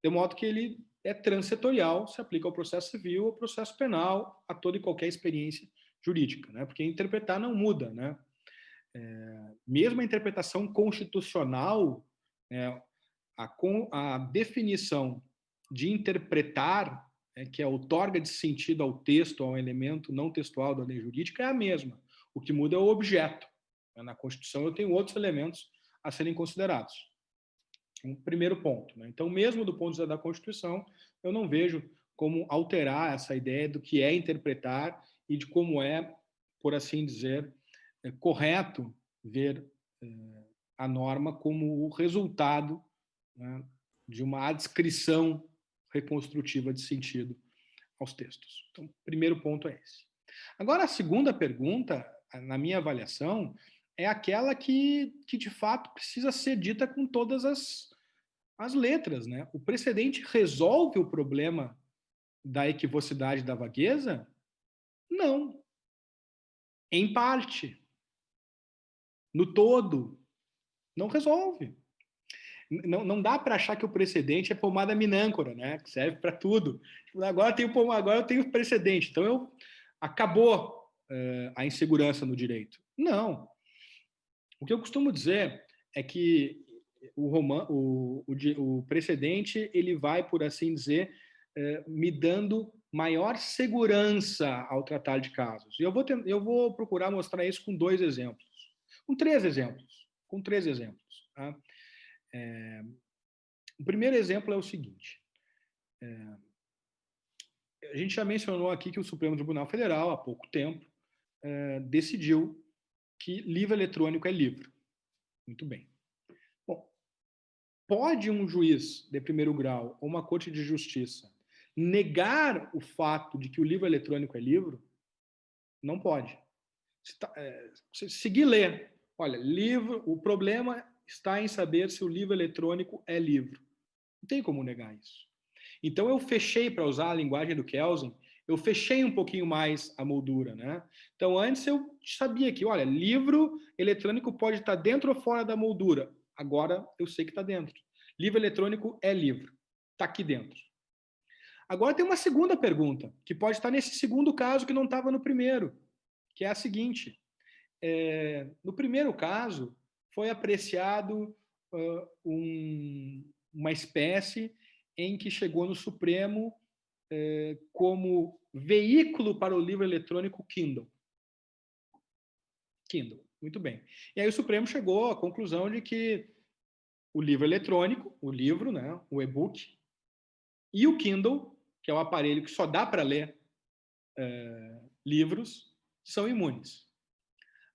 De modo que ele é transetorial, se aplica ao processo civil, ao processo penal, a toda e qualquer experiência jurídica, né? Porque interpretar não muda, né? Mesmo a interpretação constitucional, a definição de interpretar, que é outorga de sentido ao texto, ao elemento não textual da lei jurídica, é a mesma. O que muda é o objeto. Na Constituição eu tenho outros elementos a serem considerados. Um primeiro ponto, né? Então, mesmo do ponto de vista da Constituição, eu não vejo como alterar essa ideia do que é interpretar e de como é, por assim dizer, correto ver a norma como o resultado, né, de uma adscrição reconstrutiva de sentido aos textos. Então, o primeiro ponto é esse. Agora, a segunda pergunta, na minha avaliação, é aquela que de fato precisa ser dita com todas as letras, né? O precedente resolve o problema da equivocidade da vagueza? Não. Em parte. No todo. Não resolve. Não dá para achar que o precedente é pomada minâncora, né? Que serve para tudo. Agora eu tenho precedente, então acabou a insegurança no direito. Não. O que eu costumo dizer é que o precedente ele vai, por assim dizer, me dando maior segurança ao tratar de casos. E eu vou procurar mostrar isso com dois exemplos. Com três exemplos. Tá? O primeiro exemplo é o seguinte. A gente já mencionou aqui que o Supremo Tribunal Federal, há pouco tempo, decidiu que livro eletrônico é livro. Muito bem. Bom, pode um juiz de primeiro grau ou uma corte de justiça negar o fato de que o livro eletrônico é livro? Não pode. Seguir ler. Olha, livro, o problema está em saber se o livro eletrônico é livro. Não tem como negar isso. Então eu fechei, para usar a linguagem do Kelsen, eu fechei um pouquinho mais a moldura, né? Então antes eu sabia que, olha, livro eletrônico pode estar dentro ou fora da moldura. Agora eu sei que está dentro. Livro eletrônico é livro. Está aqui dentro. Agora tem uma segunda pergunta, que pode estar nesse segundo caso que não estava no primeiro, que é a seguinte. No primeiro caso, foi apreciado uma espécie em que chegou no Supremo como veículo para o livro eletrônico Kindle. Kindle, muito bem. E aí o Supremo chegou à conclusão de que o livro eletrônico, o livro, né, o e-book, e o Kindle, que é o aparelho que só dá para ler livros, são imunes.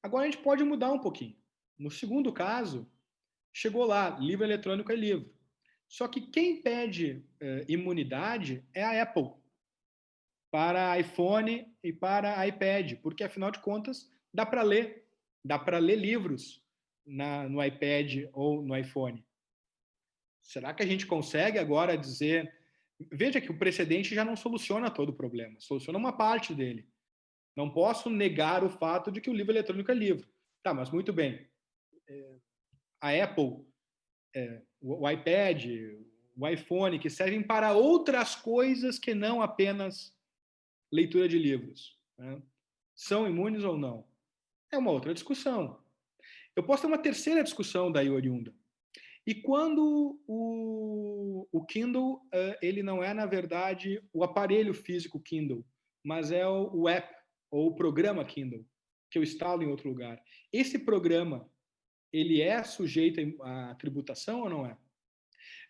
Agora a gente pode mudar um pouquinho. No segundo caso, chegou lá, livro eletrônico é livro. Só que quem pede imunidade é a Apple para iPhone e para iPad, porque afinal de contas dá para ler livros no iPad ou no iPhone. Será que a gente consegue agora dizer... Veja que o precedente já não soluciona todo o problema, soluciona uma parte dele. Não posso negar o fato de que o livro eletrônico é livro. Tá, mas muito bem. A Apple, o iPad, o iPhone, que servem para outras coisas que não apenas leitura de livros, né? São imunes ou não? É uma outra discussão. Eu posso ter uma terceira discussão daí oriunda. E quando o Kindle, ele não é, na verdade, o aparelho físico Kindle, mas é o app, ou o programa Kindle, que eu instalo em outro lugar. Esse programa, ele é sujeito à tributação ou não é?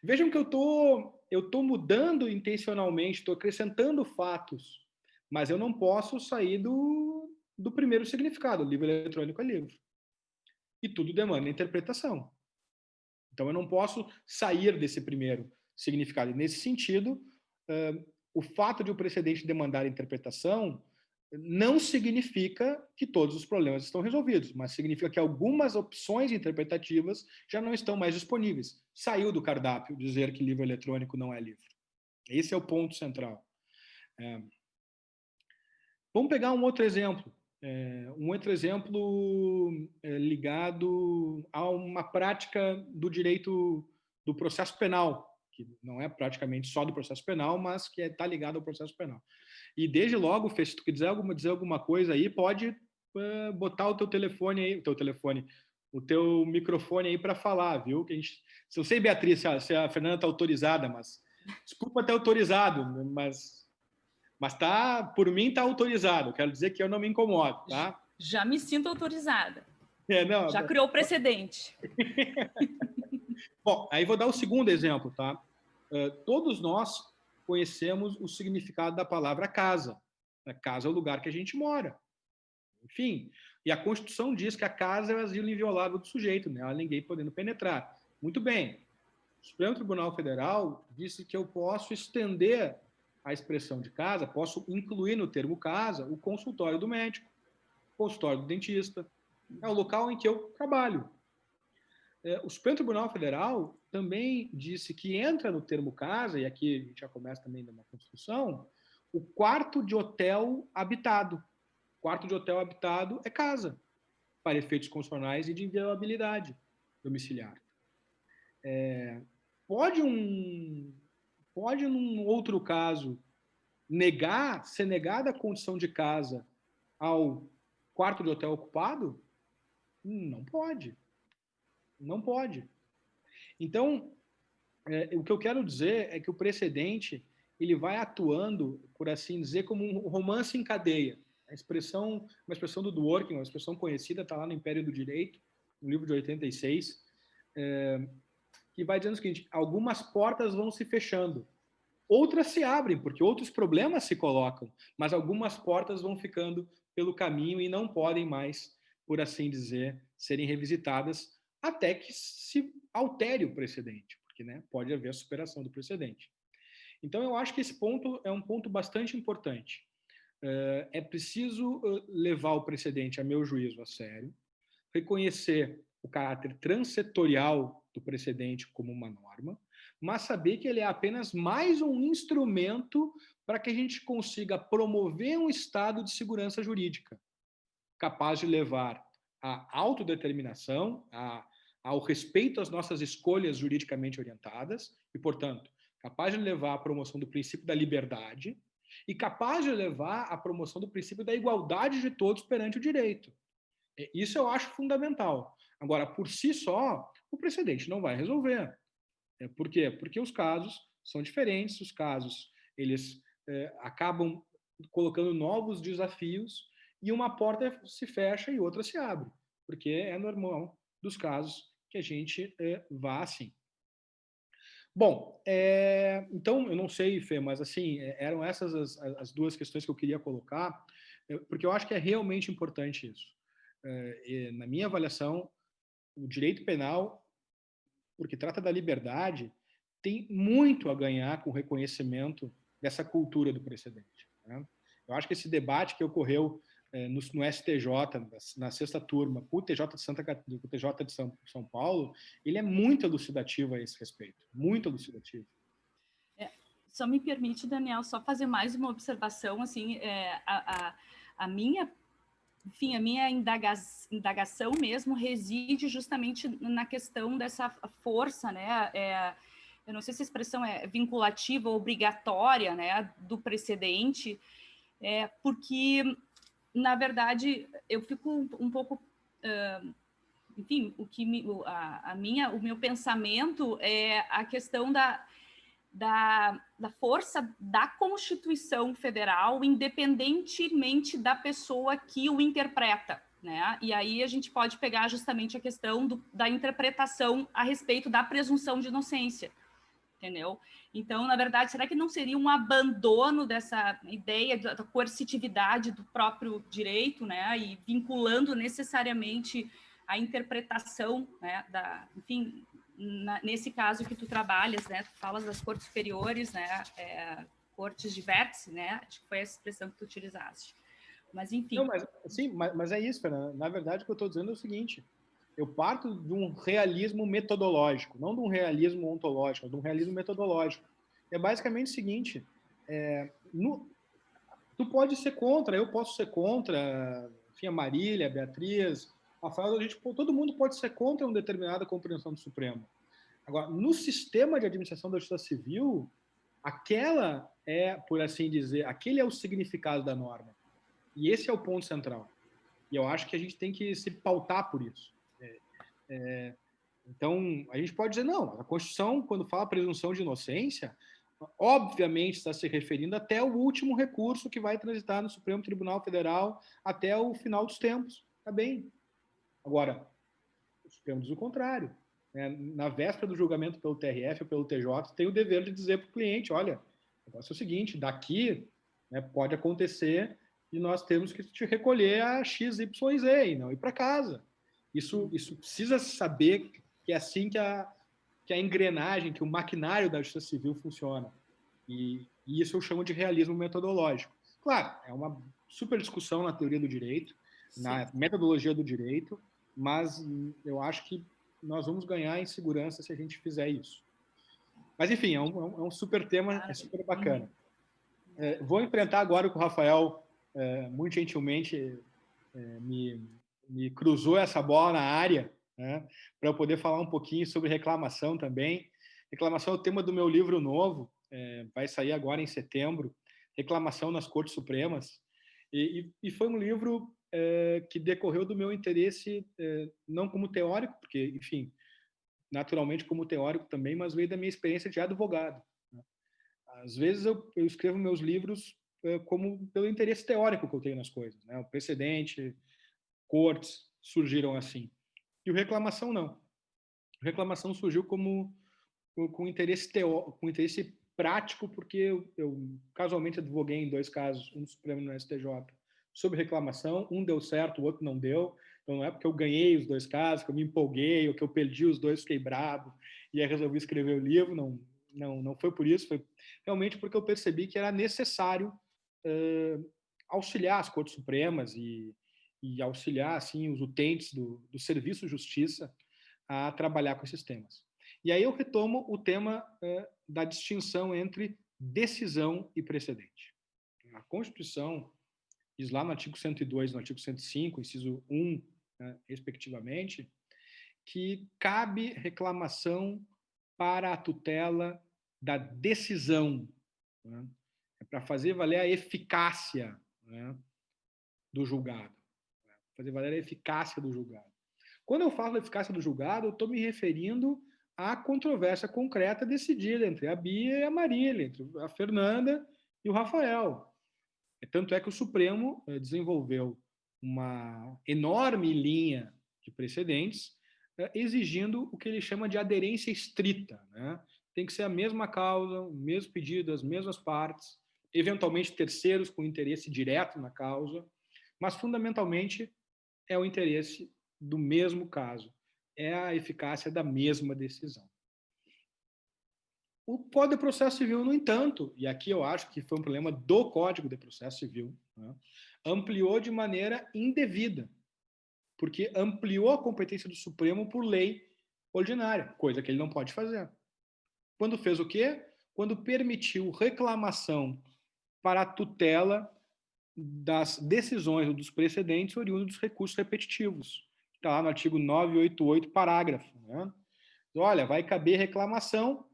Vejam que eu tô mudando intencionalmente, estou acrescentando fatos, mas eu não posso sair do primeiro significado. O livro eletrônico é livro. E tudo demanda interpretação. Então eu não posso sair desse primeiro. significado. E, nesse sentido, o fato de o precedente demandar interpretação não significa que todos os problemas estão resolvidos, mas significa que algumas opções interpretativas já não estão mais disponíveis. Saiu do cardápio dizer que livro eletrônico não é livro. Esse é o ponto central. Vamos pegar um outro exemplo. Ligado a uma prática do direito do processo penal, que não é praticamente só do processo penal, mas que está ligado ao processo penal. E desde logo, Fê, se tu quiser dizer alguma coisa aí, pode botar o teu telefone aí, o teu microfone aí para falar, viu? Se eu sei, Beatriz, se a Fernanda está autorizada, mas desculpa ter autorizado, mas por mim está autorizado. Quero dizer que eu não me incomodo, tá? Já me sinto autorizada. Não, já criou precedente. Bom, aí vou dar o segundo exemplo, tá? Todos nós conhecemos o significado da palavra casa. A casa é o lugar que a gente mora. Enfim, e a Constituição diz que a casa é o asilo inviolável do sujeito, né? Ninguém podendo penetrar. Muito bem. O Supremo Tribunal Federal disse que eu posso estender a expressão de casa, posso incluir no termo casa o consultório do médico, o consultório do dentista. É o local em que eu trabalho. O Supremo Tribunal Federal também disse que entra no termo casa, e aqui a gente já começa também numa Constituição, o quarto de hotel habitado. O quarto de hotel habitado é casa, para efeitos constitucionais e de inviolabilidade domiciliar. Pode, num outro caso, ser negada a condição de casa ao quarto de hotel ocupado? Não pode. Não pode. Então, o que eu quero dizer é que o precedente ele vai atuando, por assim dizer, como um romance em cadeia. Uma expressão do Dworkin, uma expressão conhecida, está lá no Império do Direito, no livro de 86, que vai dizendo o seguinte: algumas portas vão se fechando, outras se abrem, porque outros problemas se colocam, mas algumas portas vão ficando pelo caminho e não podem mais, por assim dizer, serem revisitadas até que se altere o precedente, porque pode haver a superação do precedente. Então, eu acho que esse ponto é um ponto bastante importante. É preciso levar o precedente, a meu juízo, a sério, reconhecer o caráter transetorial do precedente como uma norma, mas saber que ele é apenas mais um instrumento para que a gente consiga promover um estado de segurança jurídica, capaz de levar à autodeterminação, ao respeito às nossas escolhas juridicamente orientadas e, portanto, capaz de levar à promoção do princípio da liberdade e capaz de levar à promoção do princípio da igualdade de todos perante o direito. Isso eu acho fundamental. Agora, por si só, o precedente não vai resolver. Por quê? Porque os casos são diferentes, os casos eles acabam colocando novos desafios e uma porta se fecha e outra se abre, porque é normal dos casos que a gente vá assim. Bom, então, eu não sei, Fê, mas assim, eram essas as duas questões que eu queria colocar, porque eu acho que é realmente importante isso. Na minha avaliação, o direito penal, porque trata da liberdade, tem muito a ganhar com o reconhecimento dessa cultura do precedente. Eu acho que esse debate que ocorreu no STJ, na sexta turma, com o TJ de São Paulo, ele é muito elucidativo a esse respeito, muito elucidativo. Só me permite, Daniel, só fazer mais uma observação, assim, a minha indagação mesmo reside justamente na questão dessa força, né? Eu não sei se a expressão é vinculativa ou obrigatória, né, do precedente, porque, na verdade, eu fico um pouco... enfim, o meu pensamento é a questão da força da Constituição Federal, independentemente da pessoa que o interpreta, né? E aí a gente pode pegar justamente a questão da interpretação a respeito da presunção de inocência, entendeu? Então, na verdade, será que não seria um abandono dessa ideia da coercitividade do próprio direito, né? E vinculando necessariamente a interpretação, né, enfim, nesse caso que tu trabalhas, né, tu falas das cortes superiores, né, cortes de vértice, né, acho que foi essa expressão que tu utilizaste. Mas, enfim. Não, mas é isso, Fernanda. Na verdade, o que eu estou dizendo é o seguinte: eu parto de um realismo metodológico, não de um realismo ontológico, de um realismo metodológico. É basicamente o seguinte: tu pode ser contra, eu posso ser contra, enfim, a Marília, a Beatriz, a Rafael, todo mundo pode ser contra uma determinada compreensão do Supremo. Agora, no sistema de administração da justiça civil, aquela é, por assim dizer, aquele é o significado da norma. E esse é o ponto central. E eu acho que a gente tem que se pautar por isso. Então, a gente pode dizer, não, a Constituição, quando fala presunção de inocência, obviamente está se referindo até o último recurso que vai transitar no Supremo Tribunal Federal até o final dos tempos. Está bem. Agora, o Supremo diz o contrário. Na véspera do julgamento pelo TRF ou pelo TJ, tem o dever de dizer para o cliente, olha, o negócio é o seguinte, daqui, né, pode acontecer e nós temos que te recolher a XYZ e não ir para casa. Isso precisa saber que é assim que a engrenagem, que o maquinário da justiça civil funciona. E isso eu chamo de realismo metodológico. Claro, é uma super discussão na teoria do direito, na metodologia do direito, mas eu acho que nós vamos ganhar em segurança se a gente fizer isso. Mas, enfim, é um super tema, é super bacana. Vou enfrentar agora com o Rafael, muito gentilmente, me cruzou essa bola na área, né, para eu poder falar um pouquinho sobre reclamação também. Reclamação é o tema do meu livro novo, vai sair agora em setembro, Reclamação nas Cortes Supremas, e foi um livro que decorreu do meu interesse, não como teórico, porque, enfim, naturalmente como teórico também, mas veio da minha experiência de advogado. Às vezes eu escrevo meus livros como pelo interesse teórico que eu tenho nas coisas, né? O precedente, cortes surgiram assim. E o reclamação não. A reclamação surgiu com interesse com interesse prático, porque eu casualmente advoguei em 2 casos, um no Supremo e no STJ, sobre reclamação. Um deu certo, o outro não deu. Então não é porque eu ganhei os 2 casos, que eu me empolguei, ou que eu perdi os 2, fiquei bravo, e aí resolvi escrever o livro. Não foi por isso, foi realmente porque eu percebi que era necessário auxiliar as Cortes Supremas e auxiliar assim os utentes do serviço justiça a trabalhar com esses temas. E aí eu retomo o tema da distinção entre decisão e precedente. A Constituição diz lá no artigo 102 e no artigo 105, inciso 1, né, respectivamente, que cabe reclamação para a tutela da decisão, né, para fazer valer a eficácia, né, do julgado. Fazer valer a eficácia do julgado. Quando eu falo da eficácia do julgado, eu estou me referindo à controvérsia concreta decidida entre a Bia e a Marília, entre a Fernanda e o Rafael. Tanto é que o Supremo desenvolveu uma enorme linha de precedentes exigindo o que ele chama de aderência estrita, né? Tem que ser a mesma causa, o mesmo pedido, as mesmas partes, eventualmente terceiros com interesse direto na causa, mas fundamentalmente é o interesse do mesmo caso, é a eficácia da mesma decisão. O Código de Processo Civil, no entanto, e aqui eu acho que foi um problema do Código de Processo Civil, né, ampliou de maneira indevida, porque ampliou a competência do Supremo por lei ordinária, coisa que ele não pode fazer. Quando fez o quê? Quando permitiu reclamação para a tutela das decisões ou dos precedentes oriundos dos recursos repetitivos. Está lá no artigo 988, parágrafo. Né? Olha, vai caber reclamação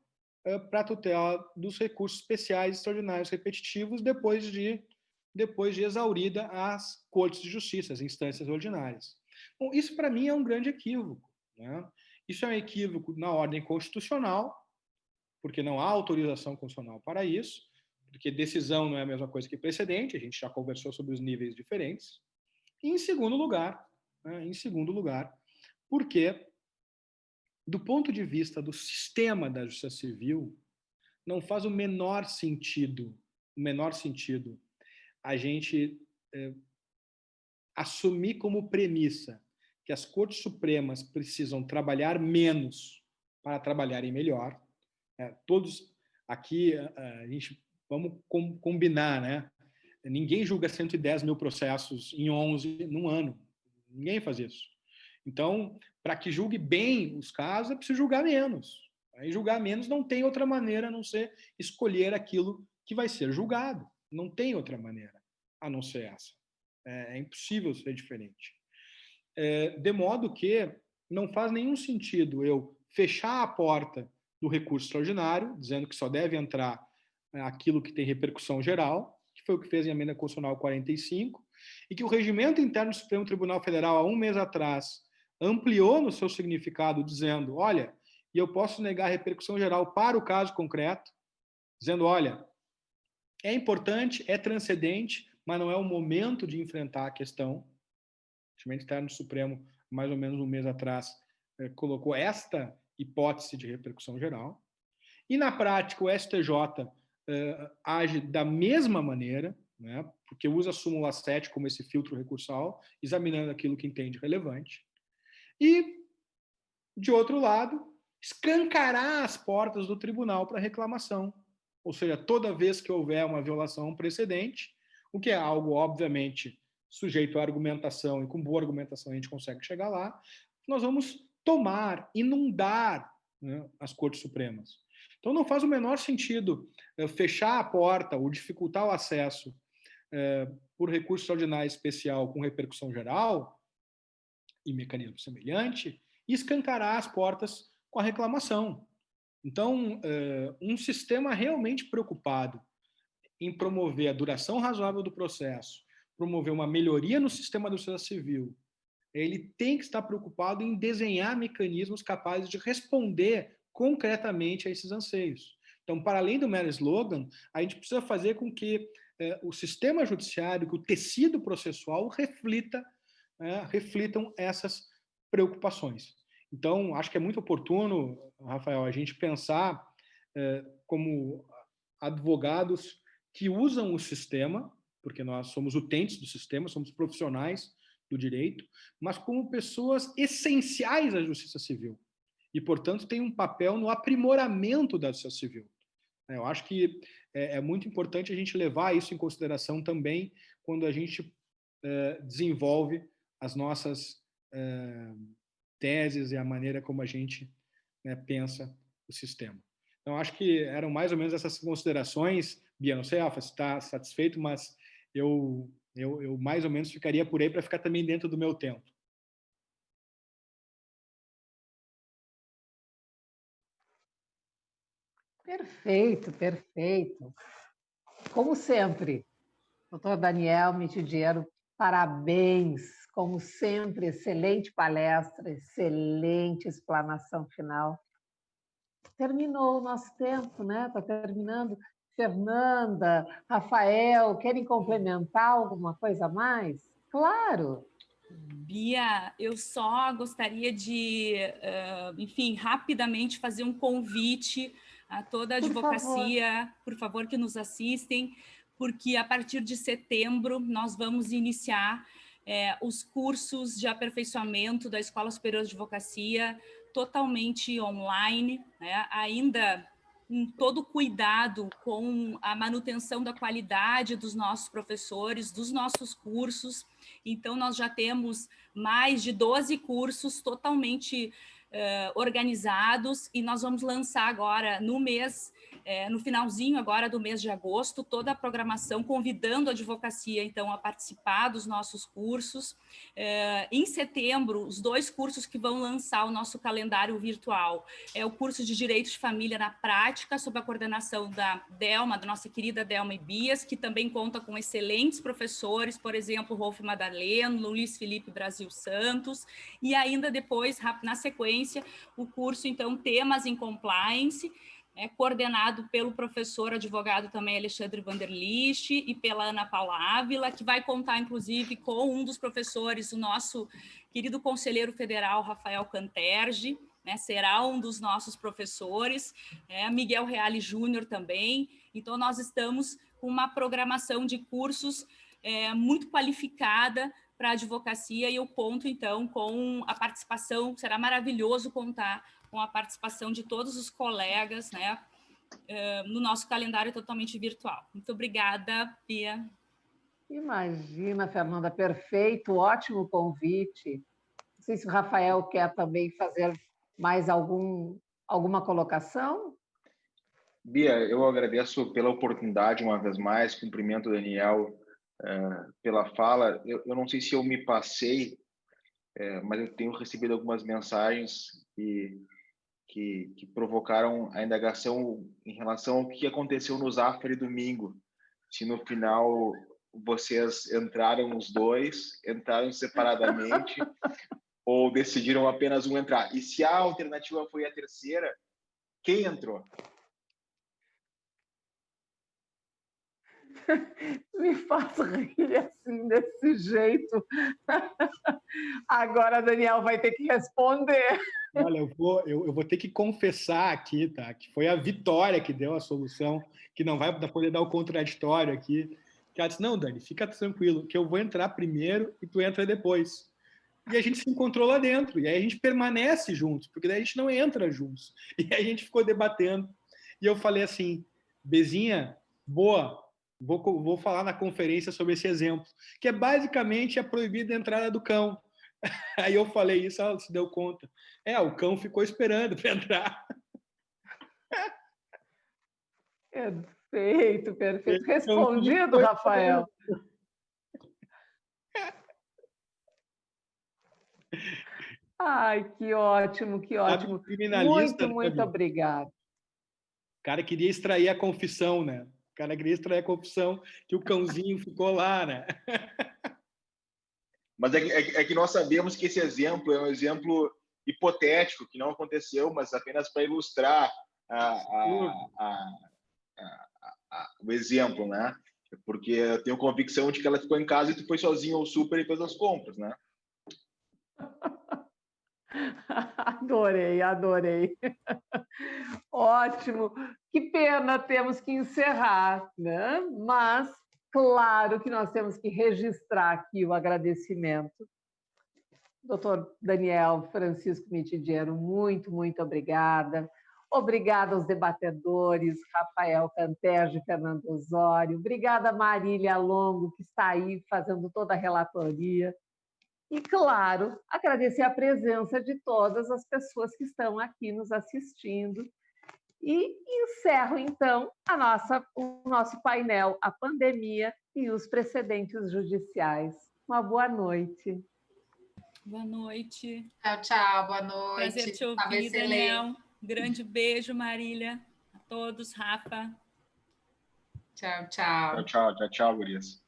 para a tutela dos recursos especiais extraordinários repetitivos depois de exaurida as cortes de justiça, as instâncias ordinárias. Bom, isso para mim é um grande equívoco. Né? Isso é um equívoco na ordem constitucional, porque não há autorização constitucional para isso, porque decisão não é a mesma coisa que precedente, a gente já conversou sobre os níveis diferentes. E em segundo lugar, porque do ponto de vista do sistema da justiça civil, não faz o menor sentido a gente assumir como premissa que as Cortes Supremas precisam trabalhar menos para trabalharem melhor. Todos aqui, a gente, vamos combinar, né? Ninguém julga 110 mil processos em 11 num ano. Ninguém faz isso. Então, para que julgue bem os casos, é preciso julgar menos. Aí, julgar menos não tem outra maneira a não ser escolher aquilo que vai ser julgado. Não tem outra maneira a não ser essa. É impossível ser diferente. De modo que não faz nenhum sentido eu fechar a porta do recurso extraordinário, dizendo que só deve entrar aquilo que tem repercussão geral, que foi o que fez em emenda constitucional 45, e que o regimento interno do Supremo Tribunal Federal, há um mês atrás, ampliou no seu significado, dizendo, olha, e eu posso negar a repercussão geral para o caso concreto, dizendo, olha, é importante, é transcendente, mas não é o momento de enfrentar a questão. O regimento interno do Supremo, mais ou menos um mês atrás, colocou esta hipótese de repercussão geral. E, na prática, o STJ age da mesma maneira, né, porque usa a súmula 7 como esse filtro recursal, examinando aquilo que entende relevante. E, de outro lado, escancarar as portas do tribunal para reclamação. Ou seja, toda vez que houver uma violação a um precedente, o que é algo, obviamente, sujeito à argumentação, e com boa argumentação a gente consegue chegar lá, nós vamos tomar, inundar, né, as Cortes Supremas. Então, não faz o menor sentido fechar a porta ou dificultar o acesso por recurso extraordinário especial com repercussão geral e mecanismo semelhante e escancarar as portas com a reclamação. Então, um sistema realmente preocupado em promover a duração razoável do processo, promover uma melhoria no sistema do processo civil, ele tem que estar preocupado em desenhar mecanismos capazes de responder concretamente a esses anseios. Então, para além do mero slogan, a gente precisa fazer com que o sistema judiciário, que o tecido processual reflitam essas preocupações. Então, acho que é muito oportuno, Rafael, a gente pensar como advogados que usam o sistema, porque nós somos utentes do sistema, somos profissionais do direito, mas como pessoas essenciais à justiça civil. E, portanto, tem um papel no aprimoramento da justiça civil. Eu acho que é muito importante a gente levar isso em consideração também quando a gente desenvolve as nossas teses e a maneira como a gente pensa o sistema. Então, acho que eram mais ou menos essas considerações. Bia, não sei, Alfa, se está satisfeito, mas eu mais ou menos ficaria por aí para ficar também dentro do meu tempo. Perfeito, perfeito. Como sempre, doutor Daniel Mitidiero, parabéns. Como sempre, excelente palestra, excelente explanação final. Terminou o nosso tempo, né? Está terminando. Fernanda, Rafael, querem complementar alguma coisa a mais? Claro. Bia, eu só gostaria de, enfim, rapidamente fazer um convite a toda a advocacia, por favor, que nos assistem, porque a partir de setembro nós vamos iniciar os cursos de aperfeiçoamento da Escola Superior de Advocacia totalmente online, né? Ainda com todo cuidado com a manutenção da qualidade dos nossos professores, dos nossos cursos. Então, nós já temos mais de 12 cursos totalmente organizados e nós vamos lançar agora no mês, no finalzinho agora do mês de agosto, toda a programação, convidando a advocacia, então, a participar dos nossos cursos. Em setembro, os 2 cursos que vão lançar o nosso calendário virtual é o curso de Direito de Família na Prática, sob a coordenação da Delma, da nossa querida Delma Ibias, que também conta com excelentes professores, por exemplo, Rolf Madaleno, Luiz Felipe Brasil Santos, e ainda depois, na sequência, o curso, então, Temas em Compliance, coordenado pelo professor advogado também Alexandre Vanderlich e pela Ana Paula Ávila, que vai contar, inclusive, com um dos professores, o nosso querido conselheiro federal, Rafael Cantergi, né, será um dos nossos professores, Miguel Reale Júnior também. Então, nós estamos com uma programação de cursos muito qualificada para a advocacia, e eu conto, então, com a participação, será maravilhoso contar com a participação de todos os colegas, né, no nosso calendário totalmente virtual. Muito obrigada, Bia. Imagina, Fernanda, perfeito, ótimo convite. Não sei se o Rafael quer também fazer mais alguma colocação. Bia, eu agradeço pela oportunidade uma vez mais, cumprimento o Daniel pela fala. Eu não sei se eu me passei, mas eu tenho recebido algumas mensagens que provocaram a indagação em relação ao que aconteceu no Zafari domingo. Se no final vocês entraram os dois, entraram separadamente, ou decidiram apenas um entrar. E se a alternativa foi a terceira, quem entrou? Me faz rir assim, desse jeito. Agora, Daniel vai ter que responder. Olha, eu vou ter que confessar aqui, tá? Que foi a Vitória que deu a solução, que não vai poder dar o contraditório aqui. Que ela disse, não, Dani, fica tranquilo, que eu vou entrar primeiro e tu entra depois. E a gente se encontrou lá dentro, e aí a gente permanece juntos, porque daí a gente não entra juntos. E aí a gente ficou debatendo. E eu falei assim, Bezinha, boa, vou falar na conferência sobre esse exemplo, que é basicamente a proibida entrada do cão. Aí eu falei isso, ela se deu conta. O cão ficou esperando para entrar. Perfeito, perfeito. Respondido, Rafael. Ai, que ótimo, que ótimo. Muito obrigado. O cara queria extrair a confissão, né? O cara queria extrair a confissão que o cãozinho ficou lá, né? Mas é que nós sabemos que esse exemplo é um exemplo hipotético, que não aconteceu, mas apenas para ilustrar o exemplo, né? Porque eu tenho convicção de que ela ficou em casa e tu foi sozinho ao super e fez as compras, né? Adorei, adorei. Ótimo. Que pena, temos que encerrar, né? Mas, claro que nós temos que registrar aqui o agradecimento. Doutor Daniel Francisco Mitidiero, muito, muito obrigada. Obrigada aos debatedores, Rafael Canterge e Fernando Osório. Obrigada, Marília Longo, que está aí fazendo toda a relatoria. E, claro, agradecer a presença de todas as pessoas que estão aqui nos assistindo. E encerro, então, o nosso painel A Pandemia e os Precedentes Judiciais. Uma boa noite. Boa noite. Tchau, tchau. Boa noite. Prazer te ouvir, Daniel. Grande beijo, Marília. A todos, Rafa. Tchau, tchau. Tchau, tchau, tchau, tchau, gurias.